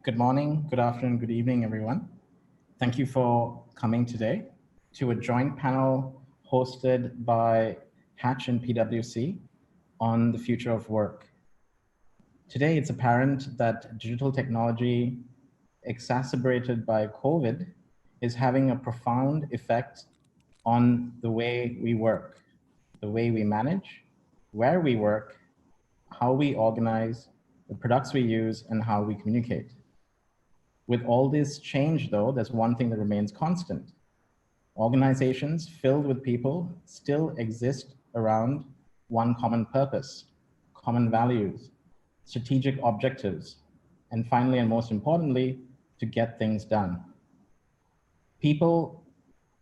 Good morning, good afternoon, good evening, everyone. Thank you for coming today to a joint panel hosted by Hatch and PwC on the future of work. Today, it's apparent that digital technology, exacerbated by COVID, is having a profound effect on the way we work, the way we manage, where we work, how we organize, the products we use, and how we communicate. With all this change, though, there's one thing that remains constant. Organizations filled with people still exist around one common purpose, common values, strategic objectives, and finally, and most importantly, to get things done. People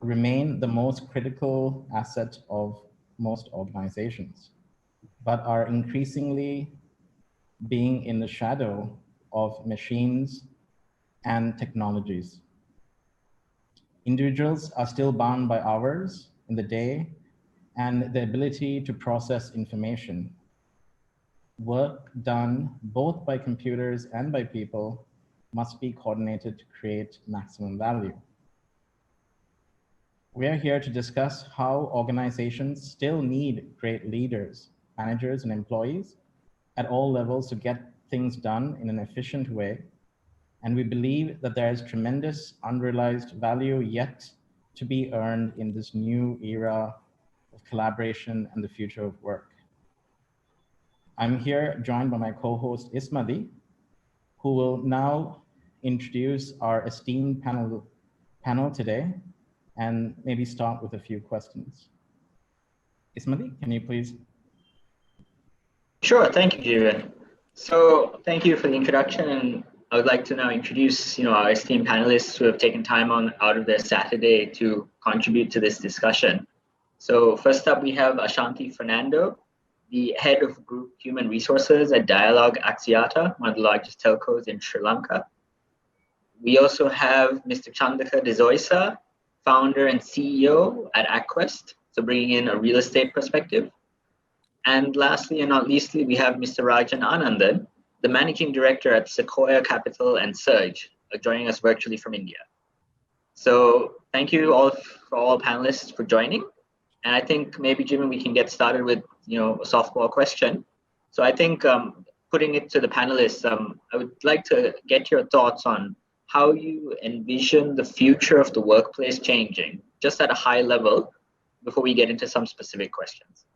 remain the most critical asset of most organizations, but are increasingly being in the shadow of machines and technologies. Individuals are still bound by hours in the day and the ability to process information. Work done both by computers and by people must be coordinated to create maximum value. We are here to discuss how organizations still need great leaders, managers, and employees at all levels to get things done in an efficient way. And we believe that there is tremendous unrealized value yet to be earned in this new era of collaboration and the future of work. I'm here joined by my co-host Ismadi, who will now introduce our esteemed panel today and maybe start with a few questions. Ismadi, can you please? Sure, thank you, Jivan. So thank you for the introduction, and I would like to now introduce, our esteemed panelists who have taken time out of their Saturday to contribute to this discussion. So first up, we have Ashanti Fernando, the head of Group Human Resources at Dialog Axiata, one of the largest telcos in Sri Lanka. We also have Mr. Chandaka Dezoisa, founder and CEO at Aquest, so bringing in a real estate perspective. And lastly and not leastly, we have Mr. Rajan Anandan, the managing director at Sequoia Capital and Surge, joining us virtually from India. So thank you all for all panelists for joining. And I think maybe, Jimmy, we can get started with a softball question. So I think putting it to the panelists, I would like to get your thoughts on how you envision the future of the workplace changing, just at a high level, before we get into some specific questions.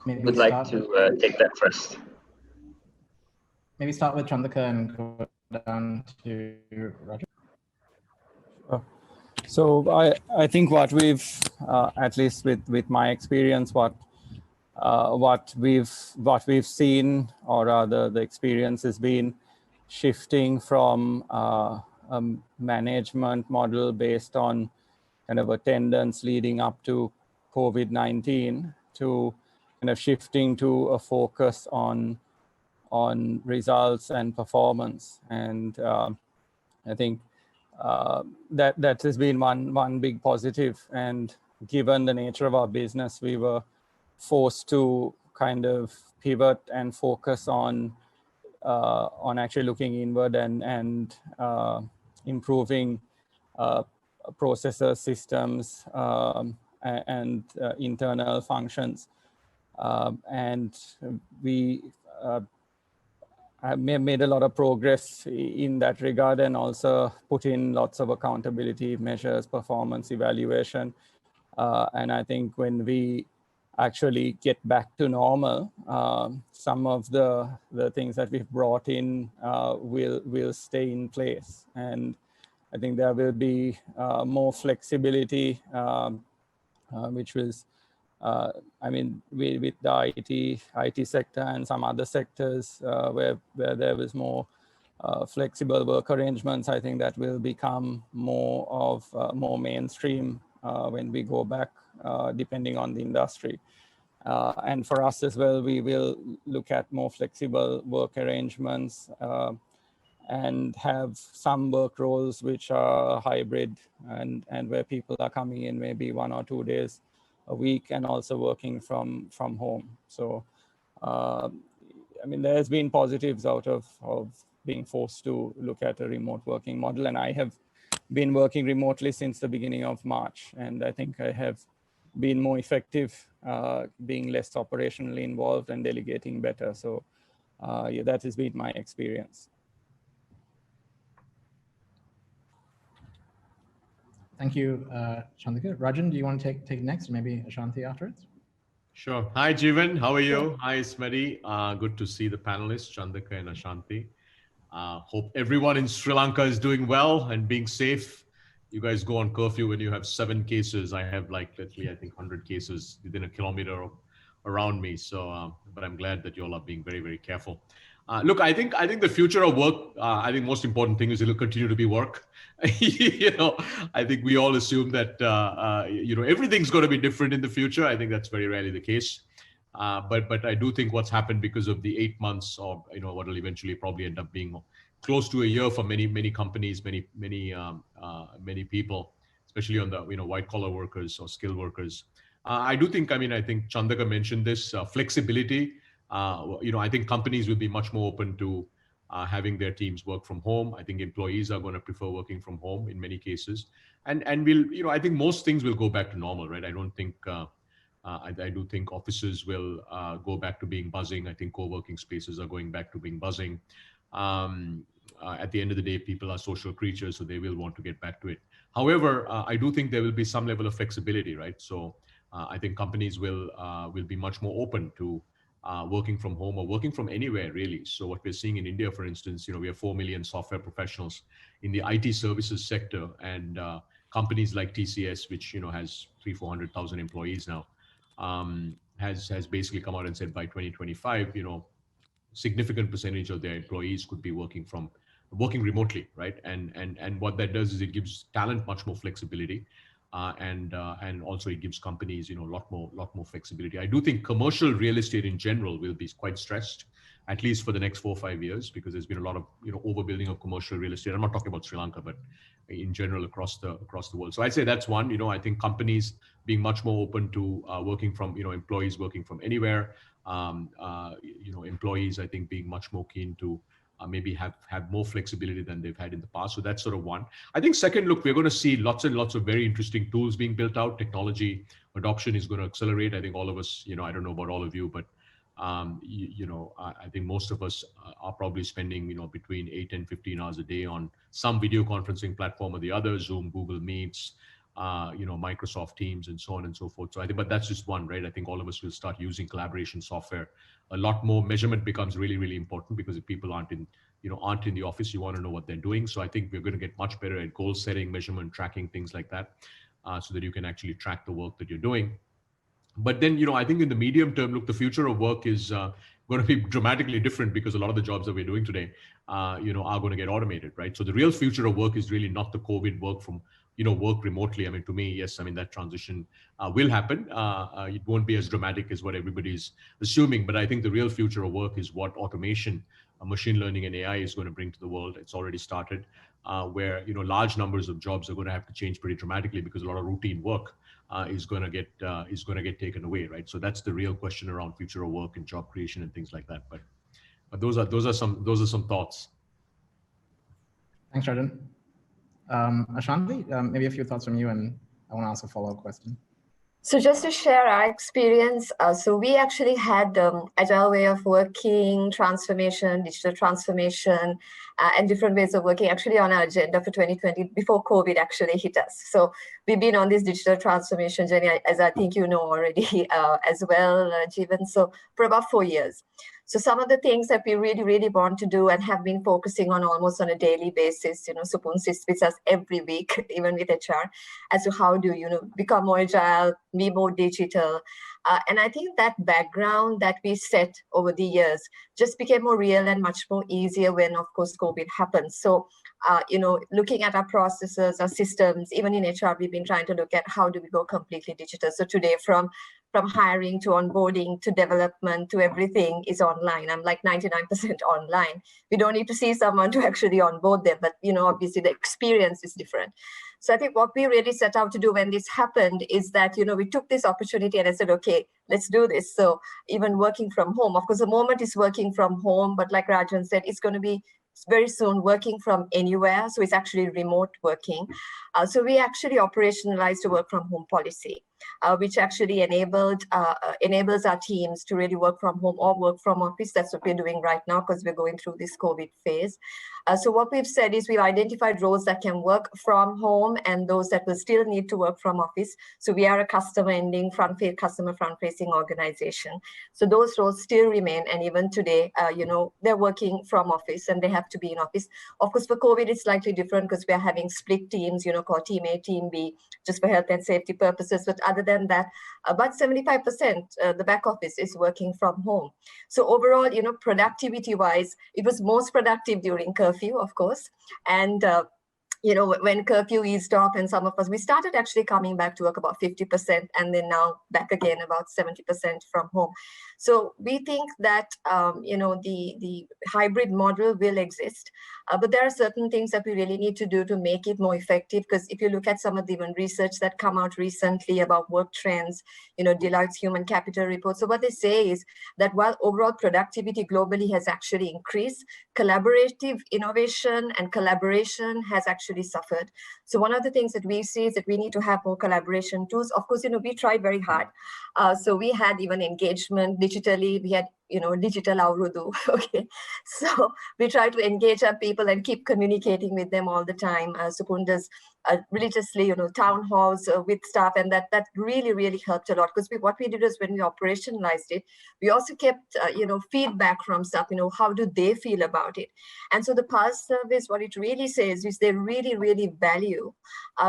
Maybe would like to take that first. Maybe start with Chandaka and go down to Roger. So I think what we've, at least with my experience, what we've seen, or rather the experience has been shifting from a management model based on kind of attendance leading up to COVID-19 to kind of shifting to a focus on results and performance. And I think that has been one big positive. And given the nature of our business, we were forced to kind of pivot and focus on actually looking inward and improving processes, systems, and internal functions. And we have made a lot of progress in that regard, and also put in lots of accountability measures, performance evaluation. And I think when we actually get back to normal, some of the things that we've brought in will stay in place. And I think there will be more flexibility, which was, with the IT sector and some other sectors where there was more flexible work arrangements, I think that will become more mainstream when we go back, depending on the industry. And for us as well, we will look at more flexible work arrangements and have some work roles which are hybrid and where people are coming in maybe 1 or 2 days a week and also working from home. So, I mean, there's been positives out of being forced to look at a remote working model. And I have been working remotely since the beginning of March. And I think I have been more effective, being less operationally involved and delegating better. So yeah, that has been my experience. Thank you, Chandika. Rajan, do you want to take next? Maybe Ashanti afterwards? Sure. Hi, Jeevan. How are you? Hi, Smedhi. Good to see the panelists, Chandika and Ashanti. Hope everyone in Sri Lanka is doing well and being safe. You guys go on curfew when you have 7 cases. I have like literally, I think 100 cases within a kilometer around me. So, but I'm glad that you all are being very, very careful. Look, I think the future of work, I think most important thing is it'll continue to be work. I think we all assume that, everything's going to be different in the future. I think that's very rarely the case. But I do think what's happened because of the 8 months or, what will eventually probably end up being close to a year for many companies, many people, especially on the, white collar workers or skilled workers. I think Chandaka mentioned this flexibility. I think companies will be much more open to having their teams work from home. I think employees are going to prefer working from home in many cases, and we'll, I think most things will go back to normal, right? I don't think I do think offices will go back to being buzzing. I think co-working spaces are going back to being buzzing. At the end of the day, people are social creatures, so they will want to get back to it. However, I do think there will be some level of flexibility, right? So I think companies will be much more open to working from home or working from anywhere, really. So what we're seeing in India, for instance, we have 4 million software professionals in the IT services sector, and companies like TCS, which has 300,000-400,000 employees now, has basically come out and said by 2025, significant percentage of their employees could be working remotely, right? And what that does is it gives talent much more flexibility. And also it gives companies, a lot more flexibility. I do think commercial real estate in general will be quite stressed, at least for the next 4 or 5 years, because there's been a lot of overbuilding of commercial real estate. I'm not talking about Sri Lanka, but in general across the world. So I'd say that's one. I think companies being much more open to working from, employees working from anywhere. Employees, I think, being much more keen to maybe have more flexibility than they've had in the past. So that's sort of one. I think second, look, we're going to see lots and lots of very interesting tools being built out. Technology adoption is going to accelerate. I think all of us, I don't know about all of you, but I think most of us are probably spending, between 8 and 15 hours a day on some video conferencing platform or the other, Zoom, Google Meets, Microsoft Teams, and so on and so forth. So I think, but that's just one, right? I think all of us will start using collaboration software a lot more. Measurement becomes really, really important, because if people aren't in the office, you want to know what they're doing. So I think we're going to get much better at goal setting, measurement, tracking, things like that, so that you can actually track the work that you're doing. But then, I think in the medium term, look, the future of work is going to be dramatically different, because a lot of the jobs that we're doing today, are going to get automated, right? So the real future of work is really not the COVID work from, work remotely. I mean, to me, yes, I mean, that transition will happen. It won't be as dramatic as what everybody's assuming, but I think the real future of work is what automation, machine learning and AI is going to bring to the world. It's already started, where, large numbers of jobs are going to have to change pretty dramatically, because a lot of routine work is going to get taken away, right? So that's the real question around future of work and job creation and things like that. But those are some thoughts. Thanks, Rajan. Ashanti, maybe a few thoughts from you, and I want to ask a follow-up question. So just to share our experience, so we actually had agile way of working, transformation, digital transformation, and different ways of working actually on our agenda for 2020 before COVID actually hit us. So we've been on this digital transformation journey, as I think you know already as well, Jeevan, so for about 4 years. So some of the things that we really, really want to do and have been focusing on almost on a daily basis, Supun sits with us every week, even with HR, as to how do, become more agile, be more digital, And I think that background that we set over the years just became more real and much more easier when, of course, COVID happened. So, looking at our processes, our systems, even in HR, we've been trying to look at how do we go completely digital. So today, from hiring to onboarding to development to everything is online. I'm like 99% online. We don't need to see someone to actually onboard them, but obviously the experience is different. So I think what we really set out to do when this happened is that, we took this opportunity and I said, okay, let's do this. So even working from home, of course, the moment is working from home, but like Rajan said, it's going to be very soon working from anywhere. So it's actually remote working. So we actually operationalized a work from home policy, which actually enables our teams to really work from home or work from office. That's what we're doing right now because we're going through this COVID phase. So what we've said is we've identified roles that can work from home and those that will still need to work from office. So we are a customer-facing organization. So those roles still remain. And even today, they're working from office and they have to be in office. Of course, for COVID, it's slightly different because we are having split teams, called Team A, Team B, just for health and safety purposes. But other than that, about 75%, the back office is working from home. So overall, productivity-wise, it was most productive during curfew, of course. And when curfew eased off and some of us, we started actually coming back to work about 50% and then now back again about 70% from home. So we think that, the hybrid model will exist, but there are certain things that we really need to do to make it more effective. Because if you look at some of the even research that come out recently about work trends, Deloitte's human capital report. So what they say is that while overall productivity globally has actually increased, collaborative innovation and collaboration has actually suffered. So one of the things that we see is that we need to have more collaboration tools. Of course, we tried very hard. So we had even engagement digitally. We had, digital Aurudu. Okay. So we try to engage our people and keep communicating with them all the time. Sukun does religiously, town halls with staff, and that really, really helped a lot. Because what we did is when we operationalized it, we also kept, feedback from staff, how do they feel about it? And so the Pulse service, what it really says is they really, really value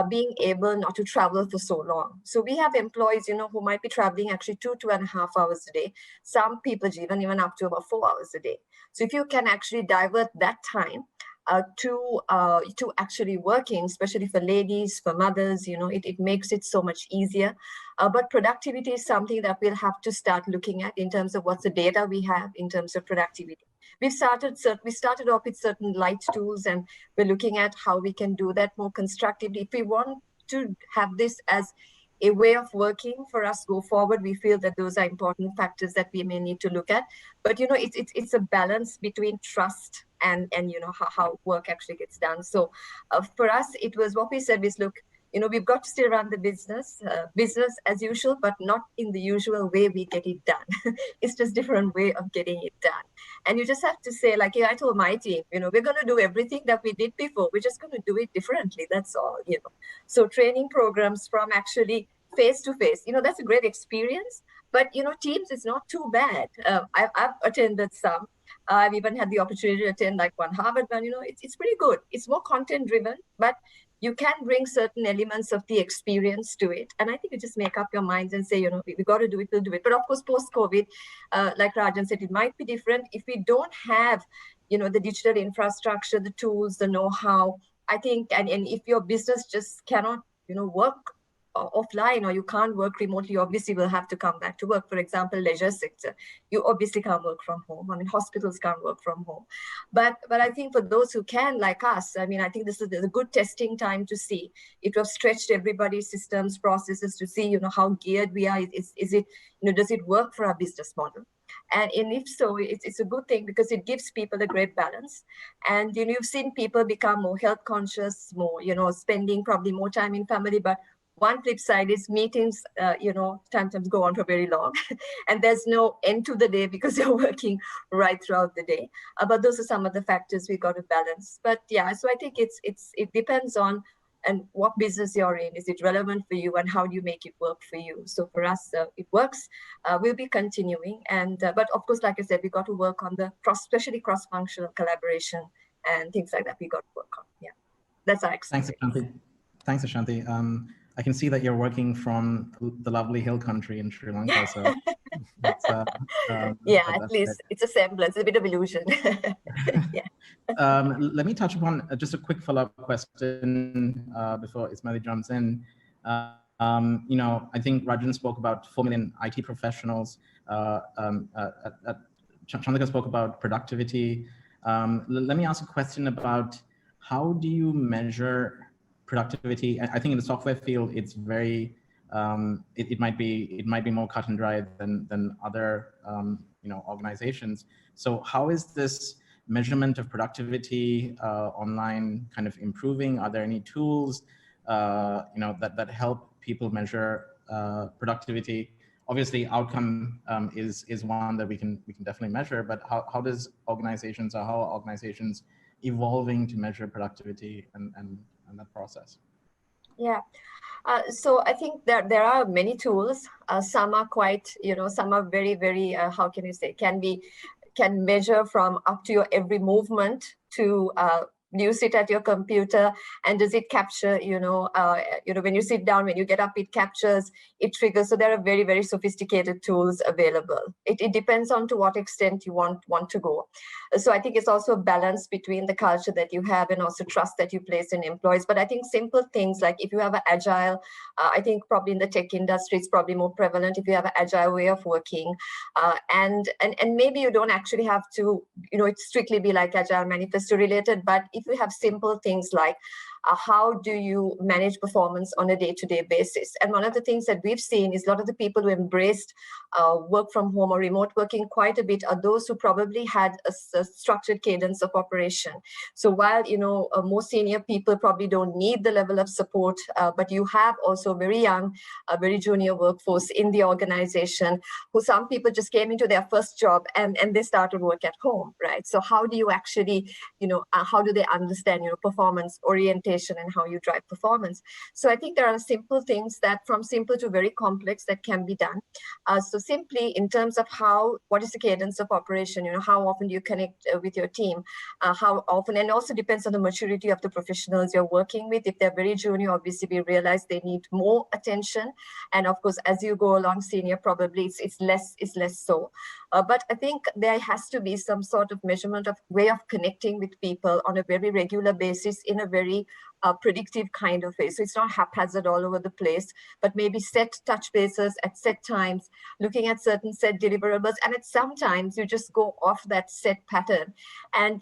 being able not to travel for so long. So we have employees, who might be traveling actually 2.5 hours a day. Some people even up to about 4 hours a day. So if you can actually divert that time to actually working, especially for ladies, for mothers, it makes it so much easier. But productivity is something that we'll have to start looking at in terms of what's the data we have in terms of productivity. We started off with certain light tools, and we're looking at how we can do that more constructively. If we want to have this as a way of working for us go forward, we feel that those are important factors that we may need to look at. But it's a balance between trust and how work actually gets done. So for us, it was what we said is, look, we've got to still run the business as usual, but not in the usual way we get it done. It's just different way of getting it done. And you just have to say, like, I told my team, we're going to do everything that we did before. We're just going to do it differently. That's all, So training programs from actually face-to-face, that's a great experience. But, Teams is not too bad. I've attended some. I've even had the opportunity to attend like one Harvard one, it's pretty good. It's more content driven, but you can bring certain elements of the experience to it. And I think you just make up your minds and say, we got to do it, we'll do it. But of course, post-COVID, like Rajan said, it might be different. If we don't have, the digital infrastructure, the tools, the know-how, I think, and if your business just cannot, work offline, or you can't work remotely, you obviously will have to come back to work. For example, leisure sector, you obviously can't work from home. I mean, hospitals can't work from home. But I think for those who can, like us, I mean, I think this is a good testing time to see. It have stretched everybody's systems, processes to see, how geared we are. Is it, does it work for our business model? And if so, it's a good thing because it gives people a great balance. And, you've seen people become more health conscious, more, spending probably more time in family. But one flip side is meetings, sometimes go on for very long and there's no end to the day because you're working right throughout the day. But those are some of the factors we got to balance. But yeah, so I think it depends on and what business you're in. Is it relevant for you and how do you make it work for you? So for us, it works. We'll be continuing. And but of course, like I said, we got to work on especially cross-functional collaboration and things like that. We got to work on. Yeah, that's our experience. Thanks, Ashanti. I can see that you're working from the lovely hill country in Sri Lanka. So it's, yeah, that's at least great. it's a semblance, a bit of illusion. Yeah. Let me touch upon just a quick follow-up question before Ismaili jumps in. I think Rajan spoke about 4 million IT professionals. Chandrika spoke about productivity. Let me ask a question about how do you measure productivity? I think in the software field, it's very it might be more cut and dry than other organizations. So how is this measurement of productivity online kind of improving? Are there any tools that help people measure productivity? Obviously, outcome is one that we can definitely measure, but how does organizations or how are organizations evolving to measure productivity and that process? Yeah. So I think there are many tools. Some are quite, some are very, very, how can you say, can measure from up to your every movement to you sit at your computer and does it capture, when you sit down, when you get up, it captures, it triggers. So there are very, very sophisticated tools available. It depends on to what extent you want to go. So I think it's also a balance between the culture that you have and also trust that you place in employees. But I think simple things like if you have an agile, I think probably in the tech industry, it's probably more prevalent if you have an agile way of working. And maybe you don't actually have to, it strictly be like Agile Manifesto related, but if you have simple things like how do you manage performance on a day-to-day basis? And one of the things that we've seen is a lot of the people who embraced work from home or remote working quite a bit are those who probably had a structured cadence of operation. So while, more senior people probably don't need the level of support, but you have also a very young, a very junior workforce in the organization who some people just came into their first job and they started work at home, right? So how do you actually, how do they understand, performance orientation and how you drive performance? So I think there are simple things that from simple to very complex that can be done. So simply in terms of what is the cadence of operation, how often do you connect with your team, how often, and also depends on the maturity of the professionals you're working with. If they're very junior, obviously we realize they need more attention. And of course, as you go along senior, probably it's less so. But I think there has to be some sort of measurement of way of connecting with people on a very regular basis in a very predictive kind of way. So it's not haphazard all over the place, but maybe set touch bases at set times, looking at certain set deliverables. And at sometimes you just go off that set pattern. And,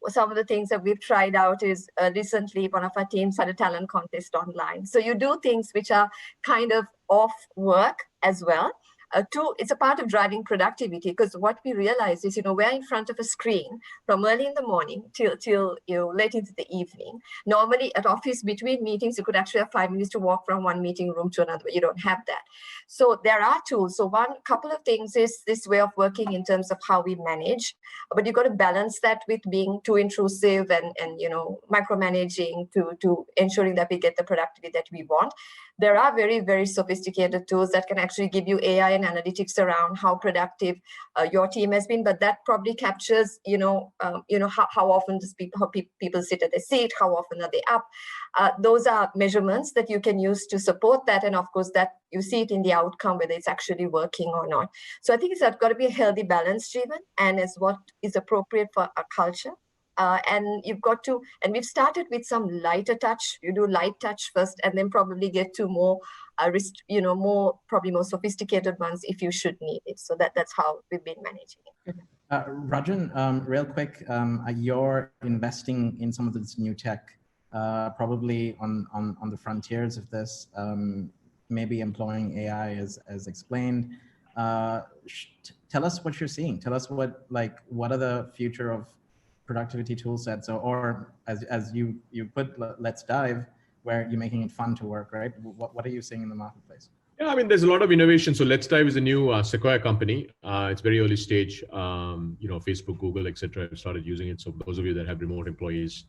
some of the things that we've tried out is recently one of our teams had a talent contest online. So you do things which are kind of off work as well. Two, it's a part of driving productivity, because what we realize is, we're in front of a screen from early in the morning till late into the evening. Normally at office between meetings, you could actually have 5 minutes to walk from one meeting room to another, but you don't have that. So there are tools. So one couple of things is this way of working in terms of how we manage, but you've got to balance that with being too intrusive and micromanaging to ensuring that we get the productivity that we want. There are very, very sophisticated tools that can actually give you AI and analytics around how productive your team has been, but that probably captures, how often does people sit at their seat, how often are they up. Those are measurements that you can use to support that, and of course that you see it in the outcome whether it's actually working or not. So I think it's got to be a healthy balance, driven, and is what is appropriate for a culture. And you've got to, and we've started with some lighter touch. You do light touch first, and then probably get to more, probably more sophisticated ones if you should need it. So that's how we've been managing it. Rajan, real quick, you're investing in some of this new tech, probably on the frontiers of this, maybe employing AI as explained. Tell us what you're seeing. Tell us what are the future of productivity tool sets, or as you put, let's dive, where you're making it fun to work, right? What are you seeing in the marketplace? Yeah, I mean, there's a lot of innovation. So Let's Dive is a new Sequoia company. It's very early stage. Facebook, Google, etc. have started using it. So those of you that have remote employees,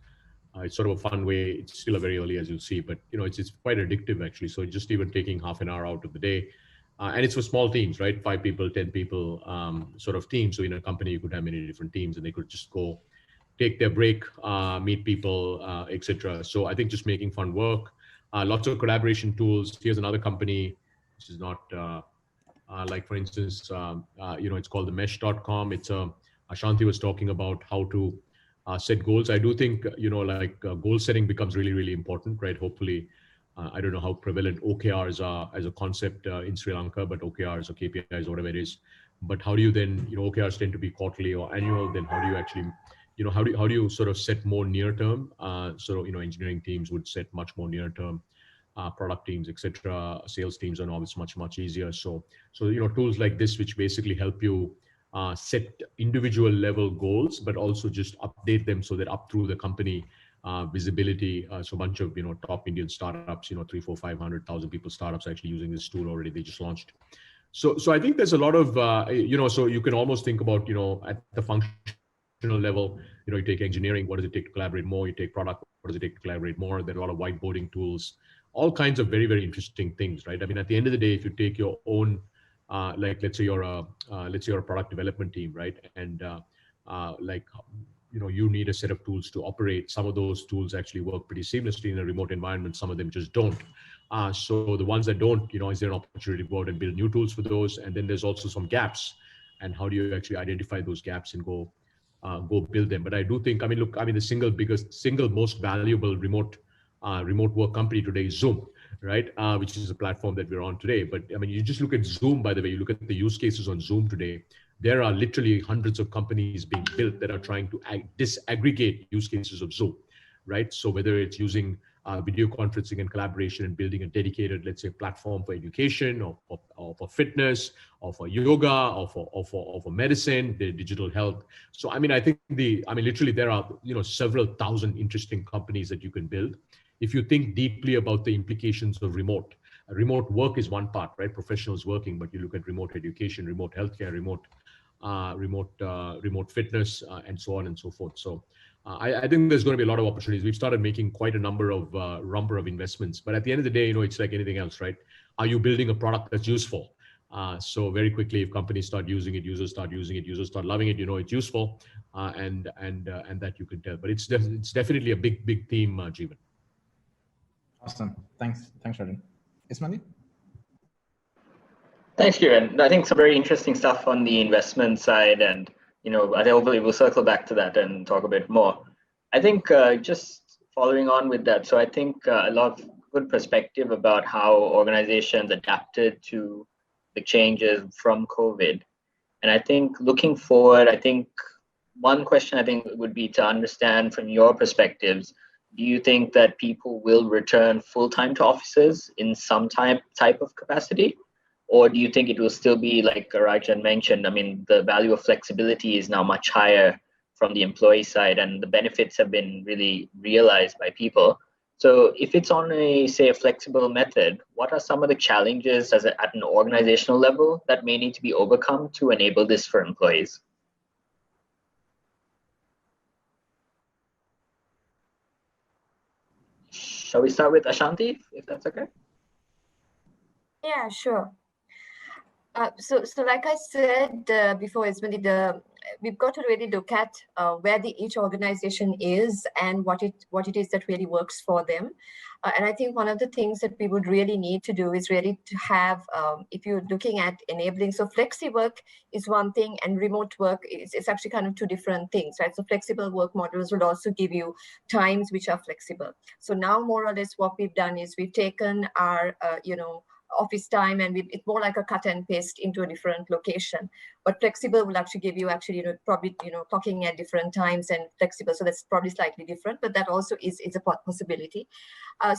it's sort of a fun way. It's still a very early, as you'll see, but it's quite addictive actually. So just even taking half an hour out of the day, and it's for small teams, right? 5 people, 10 people, sort of teams. So in a company, you could have many different teams, and they could just go take their break, meet people, etc. So I think just making fun work. lots of collaboration tools. Here's another company, which is not like, for instance, it's called the mesh.com. Ashanti was talking about how to set goals. I do think, goal setting becomes really, really important, right? Hopefully, I don't know how prevalent OKRs are as a concept in Sri Lanka, but OKRs or KPIs, whatever it is. But how do you then, OKRs tend to be quarterly or annual. Then how do you actually, how do you sort of set more near term? Engineering teams would set much more near term. Product teams, etc., sales teams, and all, it's much easier. So tools like this, which basically help you set individual level goals, but also just update them so that up through the company visibility. So a bunch of top Indian startups, 3, 4, 500,000 people startups actually using this tool already. They just launched. So I think there's a lot of so you can almost think about at the functional level. You take engineering. What does it take to collaborate more? You take product. What does it take to collaborate more? There are a lot of whiteboarding tools. All kinds of very, very interesting things, right? I mean, at the end of the day, if you take your own, let's say you're a product development team, right? And you need a set of tools to operate. Some of those tools actually work pretty seamlessly in a remote environment. Some of them just don't. So the ones that don't, is there an opportunity to go out and build new tools for those? And then there's also some gaps. And how do you actually identify those gaps and go build them? But I do think, the single most valuable remote work company today is Zoom, right? Which is a platform that we're on today. But you just look at Zoom, by the way, you look at the use cases on Zoom today, there are literally hundreds of companies being built that are trying to disaggregate use cases of Zoom, right? So whether it's using video conferencing and collaboration and building a dedicated, let's say, platform for education or for fitness or for yoga or for medicine, the digital health. So, I think literally there are, several thousand interesting companies that you can build. If you think deeply about the implications of remote work is one part, right? Professionals working, but you look at remote education, remote healthcare, remote fitness, and so on and so forth. So I think there's going to be a lot of opportunities. We've started making quite a number of investments, but at the end of the day, it's like anything else, right? Are you building a product that's useful? So very quickly, if companies start using it, users start using it, users start loving it, it's useful, and that you can tell. But it's definitely a big theme, Jeevan. Awesome. Thanks, Rajan. Ismail? Thanks, Kiran. I think some very interesting stuff on the investment side, and I think hopefully we'll circle back to that and talk a bit more. I think just following on with that, so I think a lot of good perspective about how organizations adapted to the changes from COVID. And I think looking forward, I think one question would be to understand from your perspectives, do you think that people will return full-time to offices in some type of capacity? Or do you think it will still be, like Rajan mentioned, the value of flexibility is now much higher from the employee side, and the benefits have been really realized by people. So if it's on a flexible method, what are some of the challenges at an organizational level that may need to be overcome to enable this for employees? Shall we start with Ashanti, if that's okay? Yeah, sure. So like I said before, Ismail, we've got to really look at where each organization is and what it is that really works for them. And I think one of the things that we would really need to do is really to have, if you're looking at enabling, so flexi work is one thing and remote work is actually kind of two different things, right? So flexible work models would also give you times which are flexible. So now more or less what we've done is we've taken our, office time, and it's more like a cut and paste into a different location. But flexible will actually give you probably clocking at different times and flexible. So that's probably slightly different, but that also is a possibility.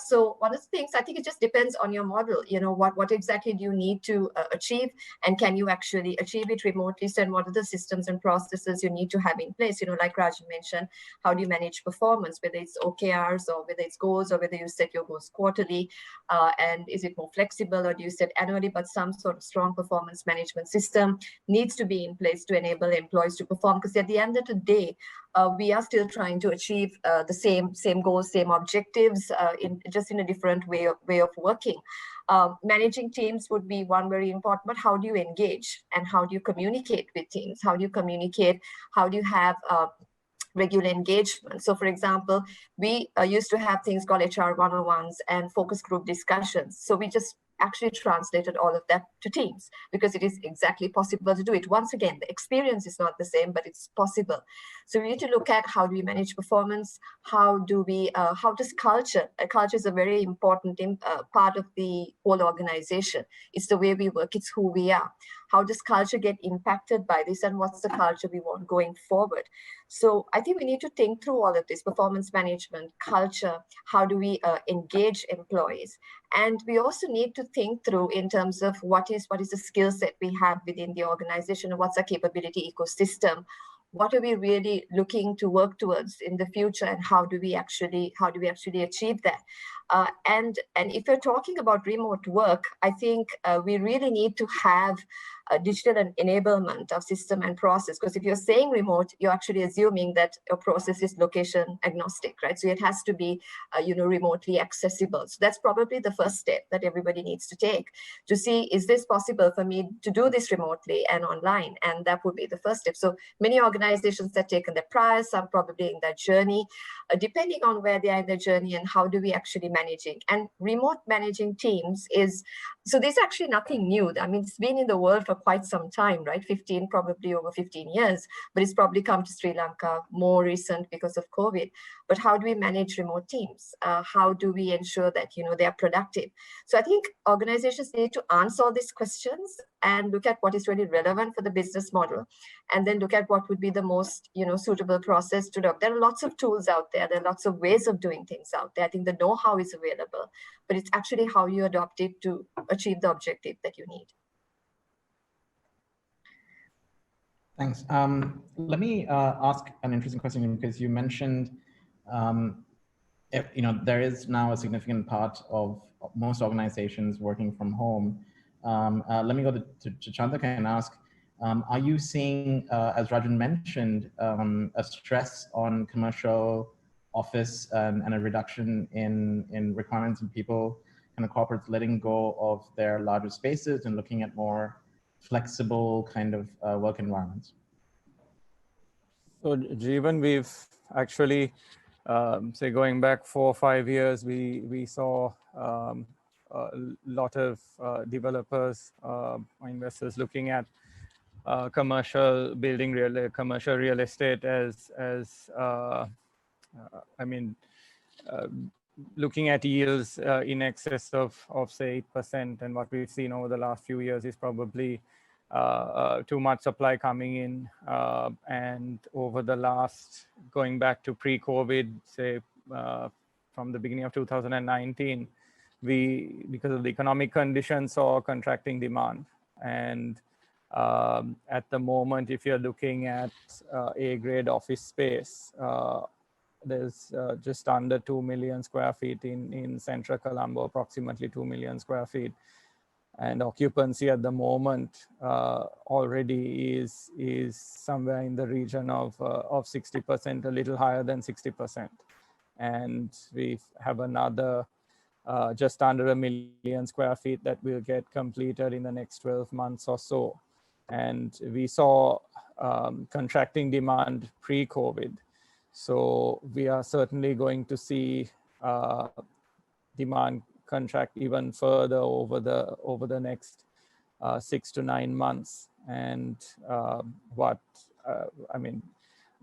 So one of the things, I think it just depends on your model. What exactly do you need to achieve, and can you actually achieve it remotely? So, and what are the systems and processes you need to have in place? Like Rajan mentioned, how do you manage performance, whether it's OKRs or whether it's goals or whether you set your goals quarterly, and is it more flexible or do you set annually? But some sort of strong performance management system needs to be in place to enable employees to perform, because at the end of the day, we are still trying to achieve the same goals, same objectives, in a different way of working. Managing teams would be one very important, but how do you engage and how do you communicate with teams? How do you communicate? How do you have regular engagement. So for example, we used to have things called HR 101s and focus group discussions. So we just actually translated all of that to Teams because it is exactly possible to do it. Once again, the experience is not the same, but it's possible. So we need to look at how do we manage performance? How does culture is a very important part of the whole organization. It's the way we work, it's who we are. How does culture get impacted by this, and what's the culture we want going forward? So I think we need to think through all of this: performance management, culture, how do we engage employees? And we also need to think through in terms of what is the skill set we have within the organization, and what's our capability ecosystem. What are we really looking to work towards in the future, and how do we actually achieve that? And if you're talking about remote work, I think we really need to have a digital enablement of system and process, because if you're saying remote, you're actually assuming that your process is location agnostic, right? So it has to be remotely accessible. So that's probably the first step that everybody needs to take to see, is this possible for me to do this remotely and online? And that would be the first step. So many organizations have taken their prior, some probably in that journey, depending on where they are in their journey and how do we actually managing. And remote managing teams is, so this is actually nothing new. I mean, it's been in the world for quite some time, right? Probably over 15 years, but it's probably come to Sri Lanka more recent because of COVID. But how do we manage remote teams? How do we ensure that, they are productive? So I think organizations need to answer all these questions and look at what is really relevant for the business model, and then look at what would be the most, suitable process to adopt. There are lots of tools out there. There are lots of ways of doing things out there. I think the know-how is available, but it's actually how you adopt it to achieve the objective that you need. Thanks. Let me ask an interesting question, because you mentioned, there is now a significant part of most organizations working from home. Let me go to Chandaka and ask, are you seeing, as Rajan mentioned, a stress on commercial office and a reduction in requirements and people, kind of corporates letting go of their larger spaces and looking at more flexible kind of work environments? So Jeevan, we've actually, say going back 4 or 5 years, we saw a lot of developers, investors looking at commercial real estate as looking at yields in excess of say 8%, and what we've seen over the last few years is probably too much supply coming in, and over the last, going back to pre-COVID, say from the beginning of 2019, we, because of the economic conditions, saw contracting demand. And at the moment, if you're looking at A-grade office space, there's just under 2 million square feet in central Colombo, approximately 2 million square feet. And occupancy at the moment already is somewhere in the region of 60%, a little higher than 60%. And we have another just under 1 million square feet that will get completed in the next 12 months or so. And we saw contracting demand pre-COVID. So we are certainly going to see demand contract even further over the next 6 to 9 months. And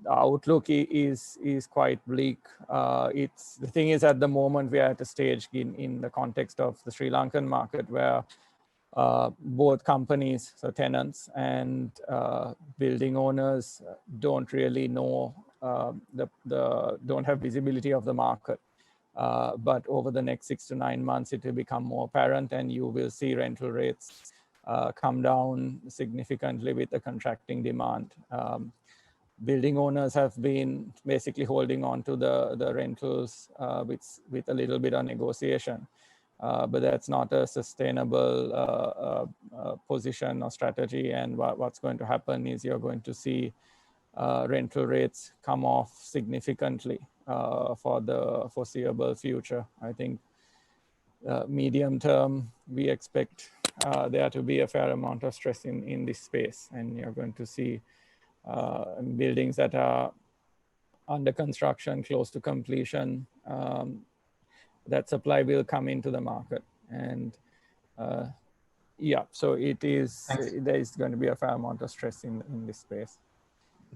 the outlook is quite bleak. The thing is, at the moment we are at a stage in the context of the Sri Lankan market where both companies, so tenants and building owners, don't really know, don't have visibility of the market. But over the next 6 to 9 months, it will become more apparent, and you will see rental rates come down significantly with the contracting demand. Building owners have been basically holding on to the rentals with a little bit of negotiation. But that's not a sustainable position or strategy. And what's going to happen is you're going to see rental rates come off significantly for the foreseeable future. I think medium term, we expect there to be a fair amount of stress in this space. And you're going to see buildings that are under construction, close to completion, that supply will come into the market. And yeah, so it is, there is going to be a fair amount of stress in this space.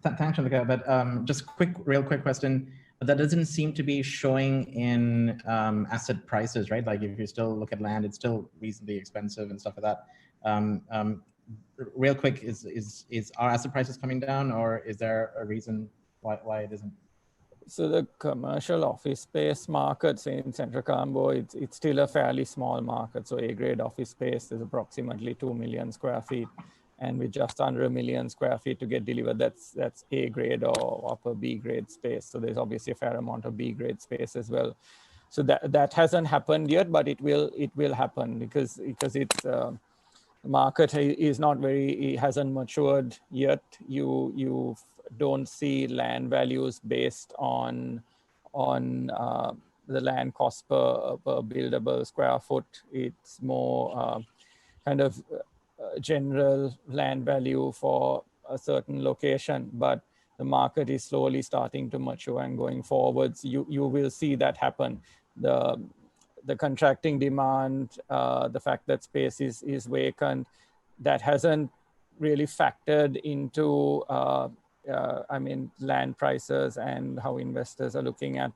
Thanks, Chandrika. But just real quick question. But that doesn't seem to be showing in asset prices, right? Like if you still look at land, it's still reasonably expensive and stuff like that. Real quick, is our asset prices coming down, or is there a reason why it isn't? So the commercial office space market in Central Colombo, it's still a fairly small market. So A-grade office space is approximately 2 million square feet. And with just under 1 million square feet to get delivered, that's A-grade or upper B-grade space. So there's obviously a fair amount of B-grade space as well. So that hasn't happened yet, but it will happen because it's the market is not it hasn't matured yet. You don't see land values based on the land cost per buildable square foot. It's more kind of general land value for a certain location, but the market is slowly starting to mature, and going forwards, you will see that happen. The contracting demand, the fact that space is vacant, that hasn't really factored into I mean, land prices and how investors are looking at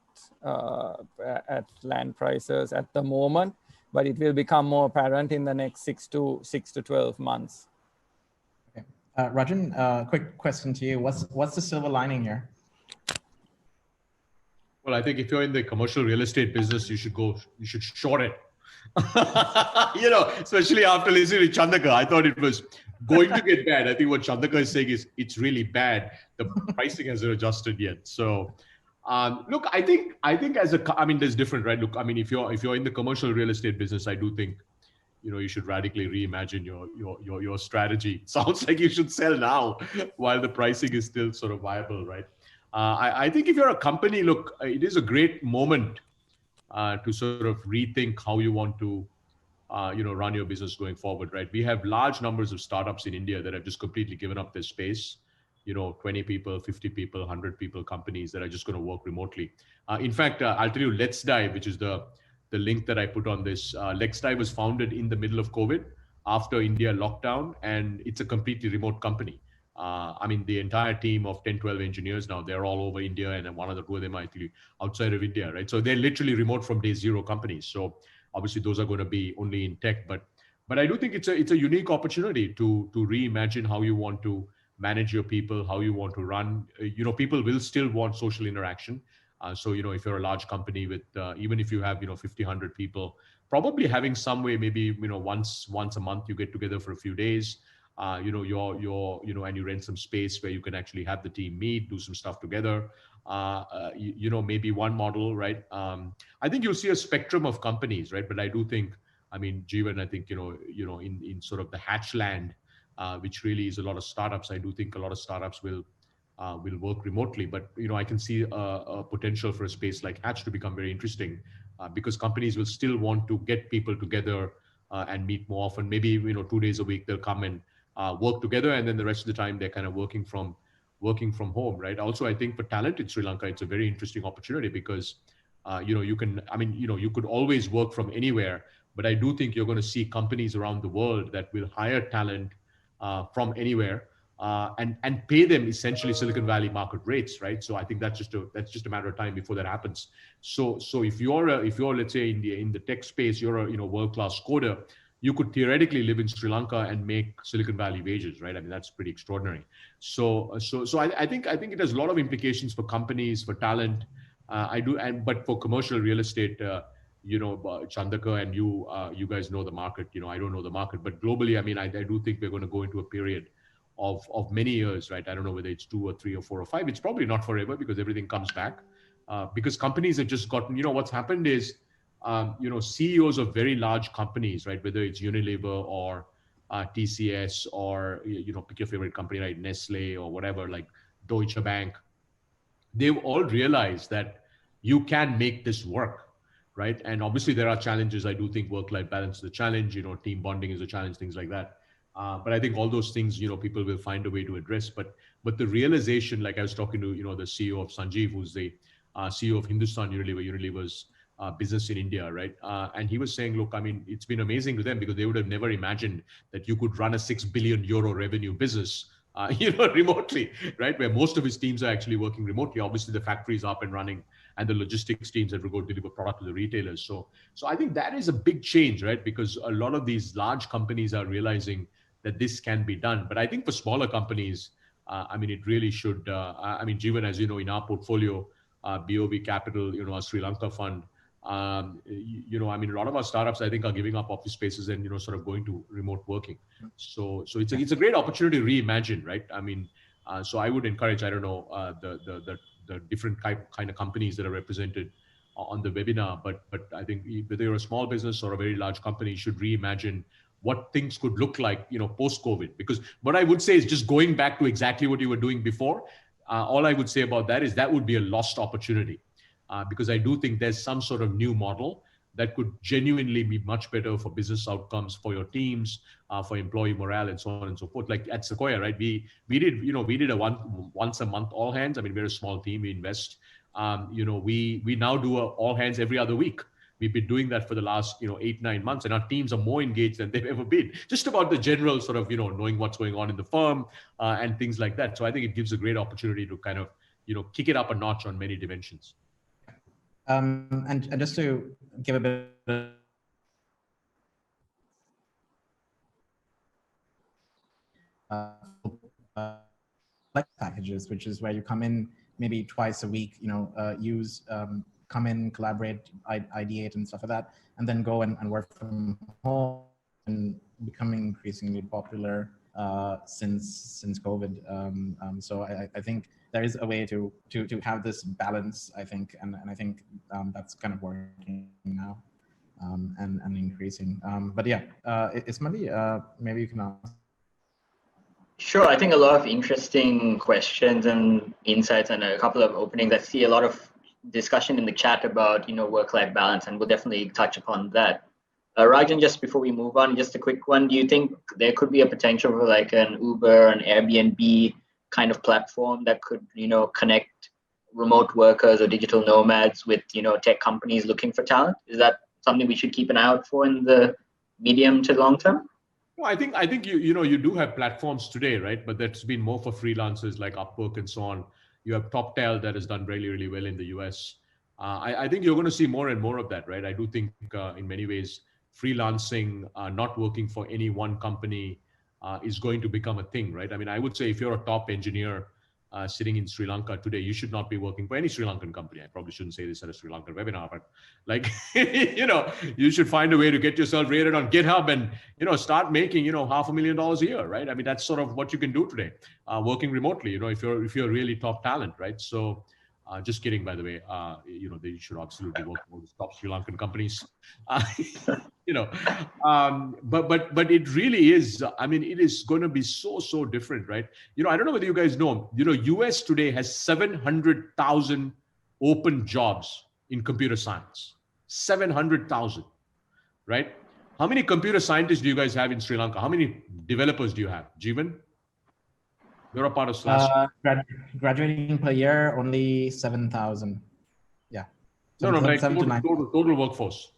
land prices at the moment. But it will become more apparent in the next 6 to 12 months. Okay, Rajan, quick question to you: what's the silver lining here? Well, I think if you're in the commercial real estate business, you should short it. You know, especially after listening to Chandrika, I thought it was going to get bad. I think what Chandrika is saying is it's really bad. The pricing hasn't adjusted yet. So. Look, I think I mean, there's different, right? Look, I mean, if you're in the commercial real estate business, I do think, you know, you should radically reimagine your strategy. Sounds like you should sell now while the pricing is still sort of viable, right? I think if you're a company, look, it is a great moment to sort of rethink how you want to, you know, run your business going forward, right? We have large numbers of startups in India that have just completely given up their space. You know, 20 people, 50 people, 100 people companies that are just going to work remotely. In fact, I'll tell you, Let's Dive, which is the link that I put on this. Let's Dive was founded in the middle of COVID after India lockdown, and it's a completely remote company. I mean, the entire team of 10, 12 engineers now, they're all over India, and then one of the two of them are actually outside of India, right? So they're literally remote from day zero companies. So obviously those are going to be only in tech, but I do think it's a unique opportunity to reimagine how you want to manage your people, how you want to run. You know, people will still want social interaction. So, you know, if you're a large company with, even if you have, you know, 50, 100 people, probably having some way, maybe, you know, once a month you get together for a few days, you know, you know, and you rent some space where you can actually have the team meet, do some stuff together. You know, maybe one model, right? I think you'll see a spectrum of companies, right? But I do think, I mean, Jeevan, I think, you know, in sort of the hatch land, which really is a lot of startups. I do think a lot of startups will work remotely, but you know, I can see a potential for a space like Hatch to become very interesting because companies will still want to get people together and meet more often. Maybe, you know, 2 days a week they'll come and work together, and then the rest of the time they're kind of working from home, right? Also, I think for talent in Sri Lanka, it's a very interesting opportunity because you know, you can, I mean, you know, you could always work from anywhere, but I do think you're going to see companies around the world that will hire talent from anywhere and pay them essentially Silicon Valley market rates, right? So I think that's just a matter of time before that happens. So if you're let's say in the tech space, you're a, you know, world-class coder, you could theoretically live in Sri Lanka and make Silicon Valley wages, right? I mean, that's pretty extraordinary. So I think it has a lot of implications for companies, for talent. But for commercial real estate, you know, Chandrika and you guys know the market. You know, I don't know the market, but globally, I mean, I do think we're going to go into a period of many years, right? I don't know whether it's 2 or 3 or 4 or 5. It's probably not forever because everything comes back. Because companies have just gotten, you know, what's happened is, you know, CEOs of very large companies, right? Whether it's Unilever or TCS or, you know, pick your favorite company, right? Nestle or whatever, like Deutsche Bank. They've all realized that you can make this work. Right. And obviously there are challenges. I do think work-life balance is a challenge, you know, team bonding is a challenge, things like that. But I think all those things, people will find a way to address. But the realization, like I was talking to, the CEO of Sanjeev, who's the CEO of Hindustan Unilever's business in India, right? And he was saying, look, I mean, it's been amazing to them because they would have never imagined that you could run a 6 billion euro revenue business, remotely, right? Where most of his teams are actually working remotely. Obviously, the factory is up and running, and the logistics teams that will go deliver product to the retailers. So I think that is a big change, right? Because a lot of these large companies are realizing that this can be done. But I think for smaller companies, I mean, it really should. I mean, Jeevan, as you know, in our portfolio, BOV Capital, our Sri Lanka fund, I mean, a lot of our startups, I think, are giving up office spaces and, sort of going to remote working. So it's a great opportunity to reimagine, right? I mean, so I would encourage, I don't know, the different kind of companies that are represented on the webinar, but I think whether you're a small business or a very large company, you should reimagine what things could look like, post-COVID. Because what I would say is just going back to exactly what you were doing before. All I would say about that is that would be a lost opportunity, because I do think there's some sort of new model that could genuinely be much better for business outcomes for your teams, for employee morale, and so on and so forth. Like at Sequoia, right? We did a once a month all hands. I mean, we're a small team. We invest. We now do a all hands every other week. We've been doing that for the last 8-9 months, and our teams are more engaged than they've ever been. Just about the general sort of knowing what's going on in the firm and things like that. So I think it gives a great opportunity to kind of kick it up a notch on many dimensions. And just to give a bit of flex packages, which is where you come in maybe twice a week, come in, collaborate, ideate and stuff like that, and then go and work from home, and becoming increasingly popular since COVID. So I think there is a way to have this balance, I think, and I think that's kind of working now and increasing. But yeah, Ismaili, maybe you can ask. Sure, I think a lot of interesting questions and insights and a couple of openings. I see a lot of discussion in the chat about work-life balance, and we'll definitely touch upon that. Rajan, just before we move on, just a quick one. Do you think there could be a potential for like an Uber, an Airbnb kind of platform that could connect remote workers or digital nomads with tech companies looking for talent? Is that something we should keep an eye out for in the medium to long term? Well, I think you do have platforms today, right? But that's been more for freelancers like Upwork and so on. You have TopTal that has done really, really well in the US. I think you're going to see more and more of that, right? I do think in many ways, freelancing, not working for any one company is going to become a thing, right? I mean, I would say if you're a top engineer sitting in Sri Lanka today, you should not be working for any Sri Lankan company. I probably shouldn't say this at a Sri Lankan webinar, but like, you should find a way to get yourself rated on GitHub and, start making, $500,000 a year, right? I mean, that's sort of what you can do today, working remotely, if you're really top talent, right? So just kidding, by the way, they should absolutely work for the top Sri Lankan companies, but it really is, I mean, it is going to be so different, right? I don't know whether you guys know, US today has 700,000 open jobs in computer science, 700,000, right? How many computer scientists do you guys have in Sri Lanka? How many developers do you have? Jeevan? You're a part of Slash. Graduating per year, only 7,000. Yeah. No, like total workforce.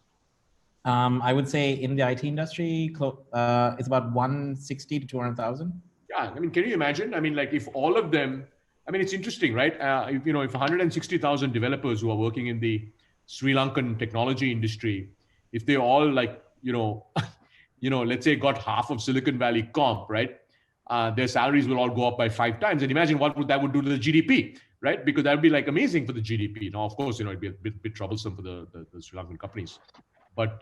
I would say in the IT industry, it's about 160 to 200,000. Yeah, I mean, can you imagine? I mean, like if all of them, I mean, it's interesting, right? If 160,000 developers who are working in the Sri Lankan technology industry, if they all like, let's say got half of Silicon Valley comp, right? Their salaries will all go up by 5 times. And imagine what that would do to the GDP, right? Because that would be like amazing for the GDP. Now, of course, it'd be a bit troublesome for the Sri Lankan companies. But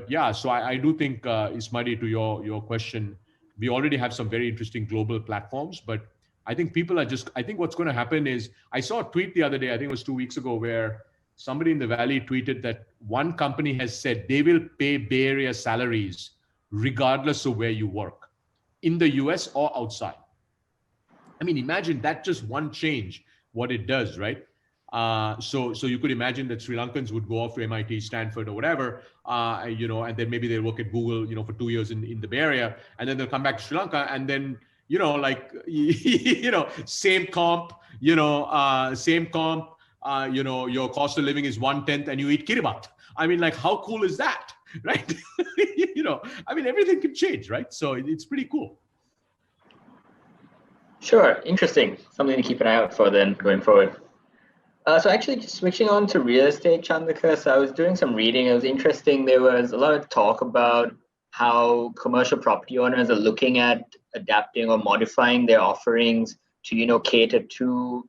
yeah, so I do think, Ismaili, to your question, we already have some very interesting global platforms, but I think people are I think what's going to happen is, I saw a tweet the other day, I think it was 2 weeks ago, where somebody in the Valley tweeted that one company has said they will pay Bay Area salaries regardless of where you work, in the US or outside. I mean, imagine that just one change, what it does, right? So you could imagine that Sri Lankans would go off to MIT, Stanford, or whatever, and then maybe they'll work at Google, for 2 years in the Bay Area, and then they'll come back to Sri Lanka, and then same comp, your cost of living is 1/10, and you eat kiribat. I mean, like, how cool is that, right? Everything can change, right? So it's pretty cool. Sure, interesting. Something to keep an eye out for then going forward. So actually, just switching on to real estate, Chandaka, so I was doing some reading. It was interesting. There was a lot of talk about how commercial property owners are looking at adapting or modifying their offerings to, cater to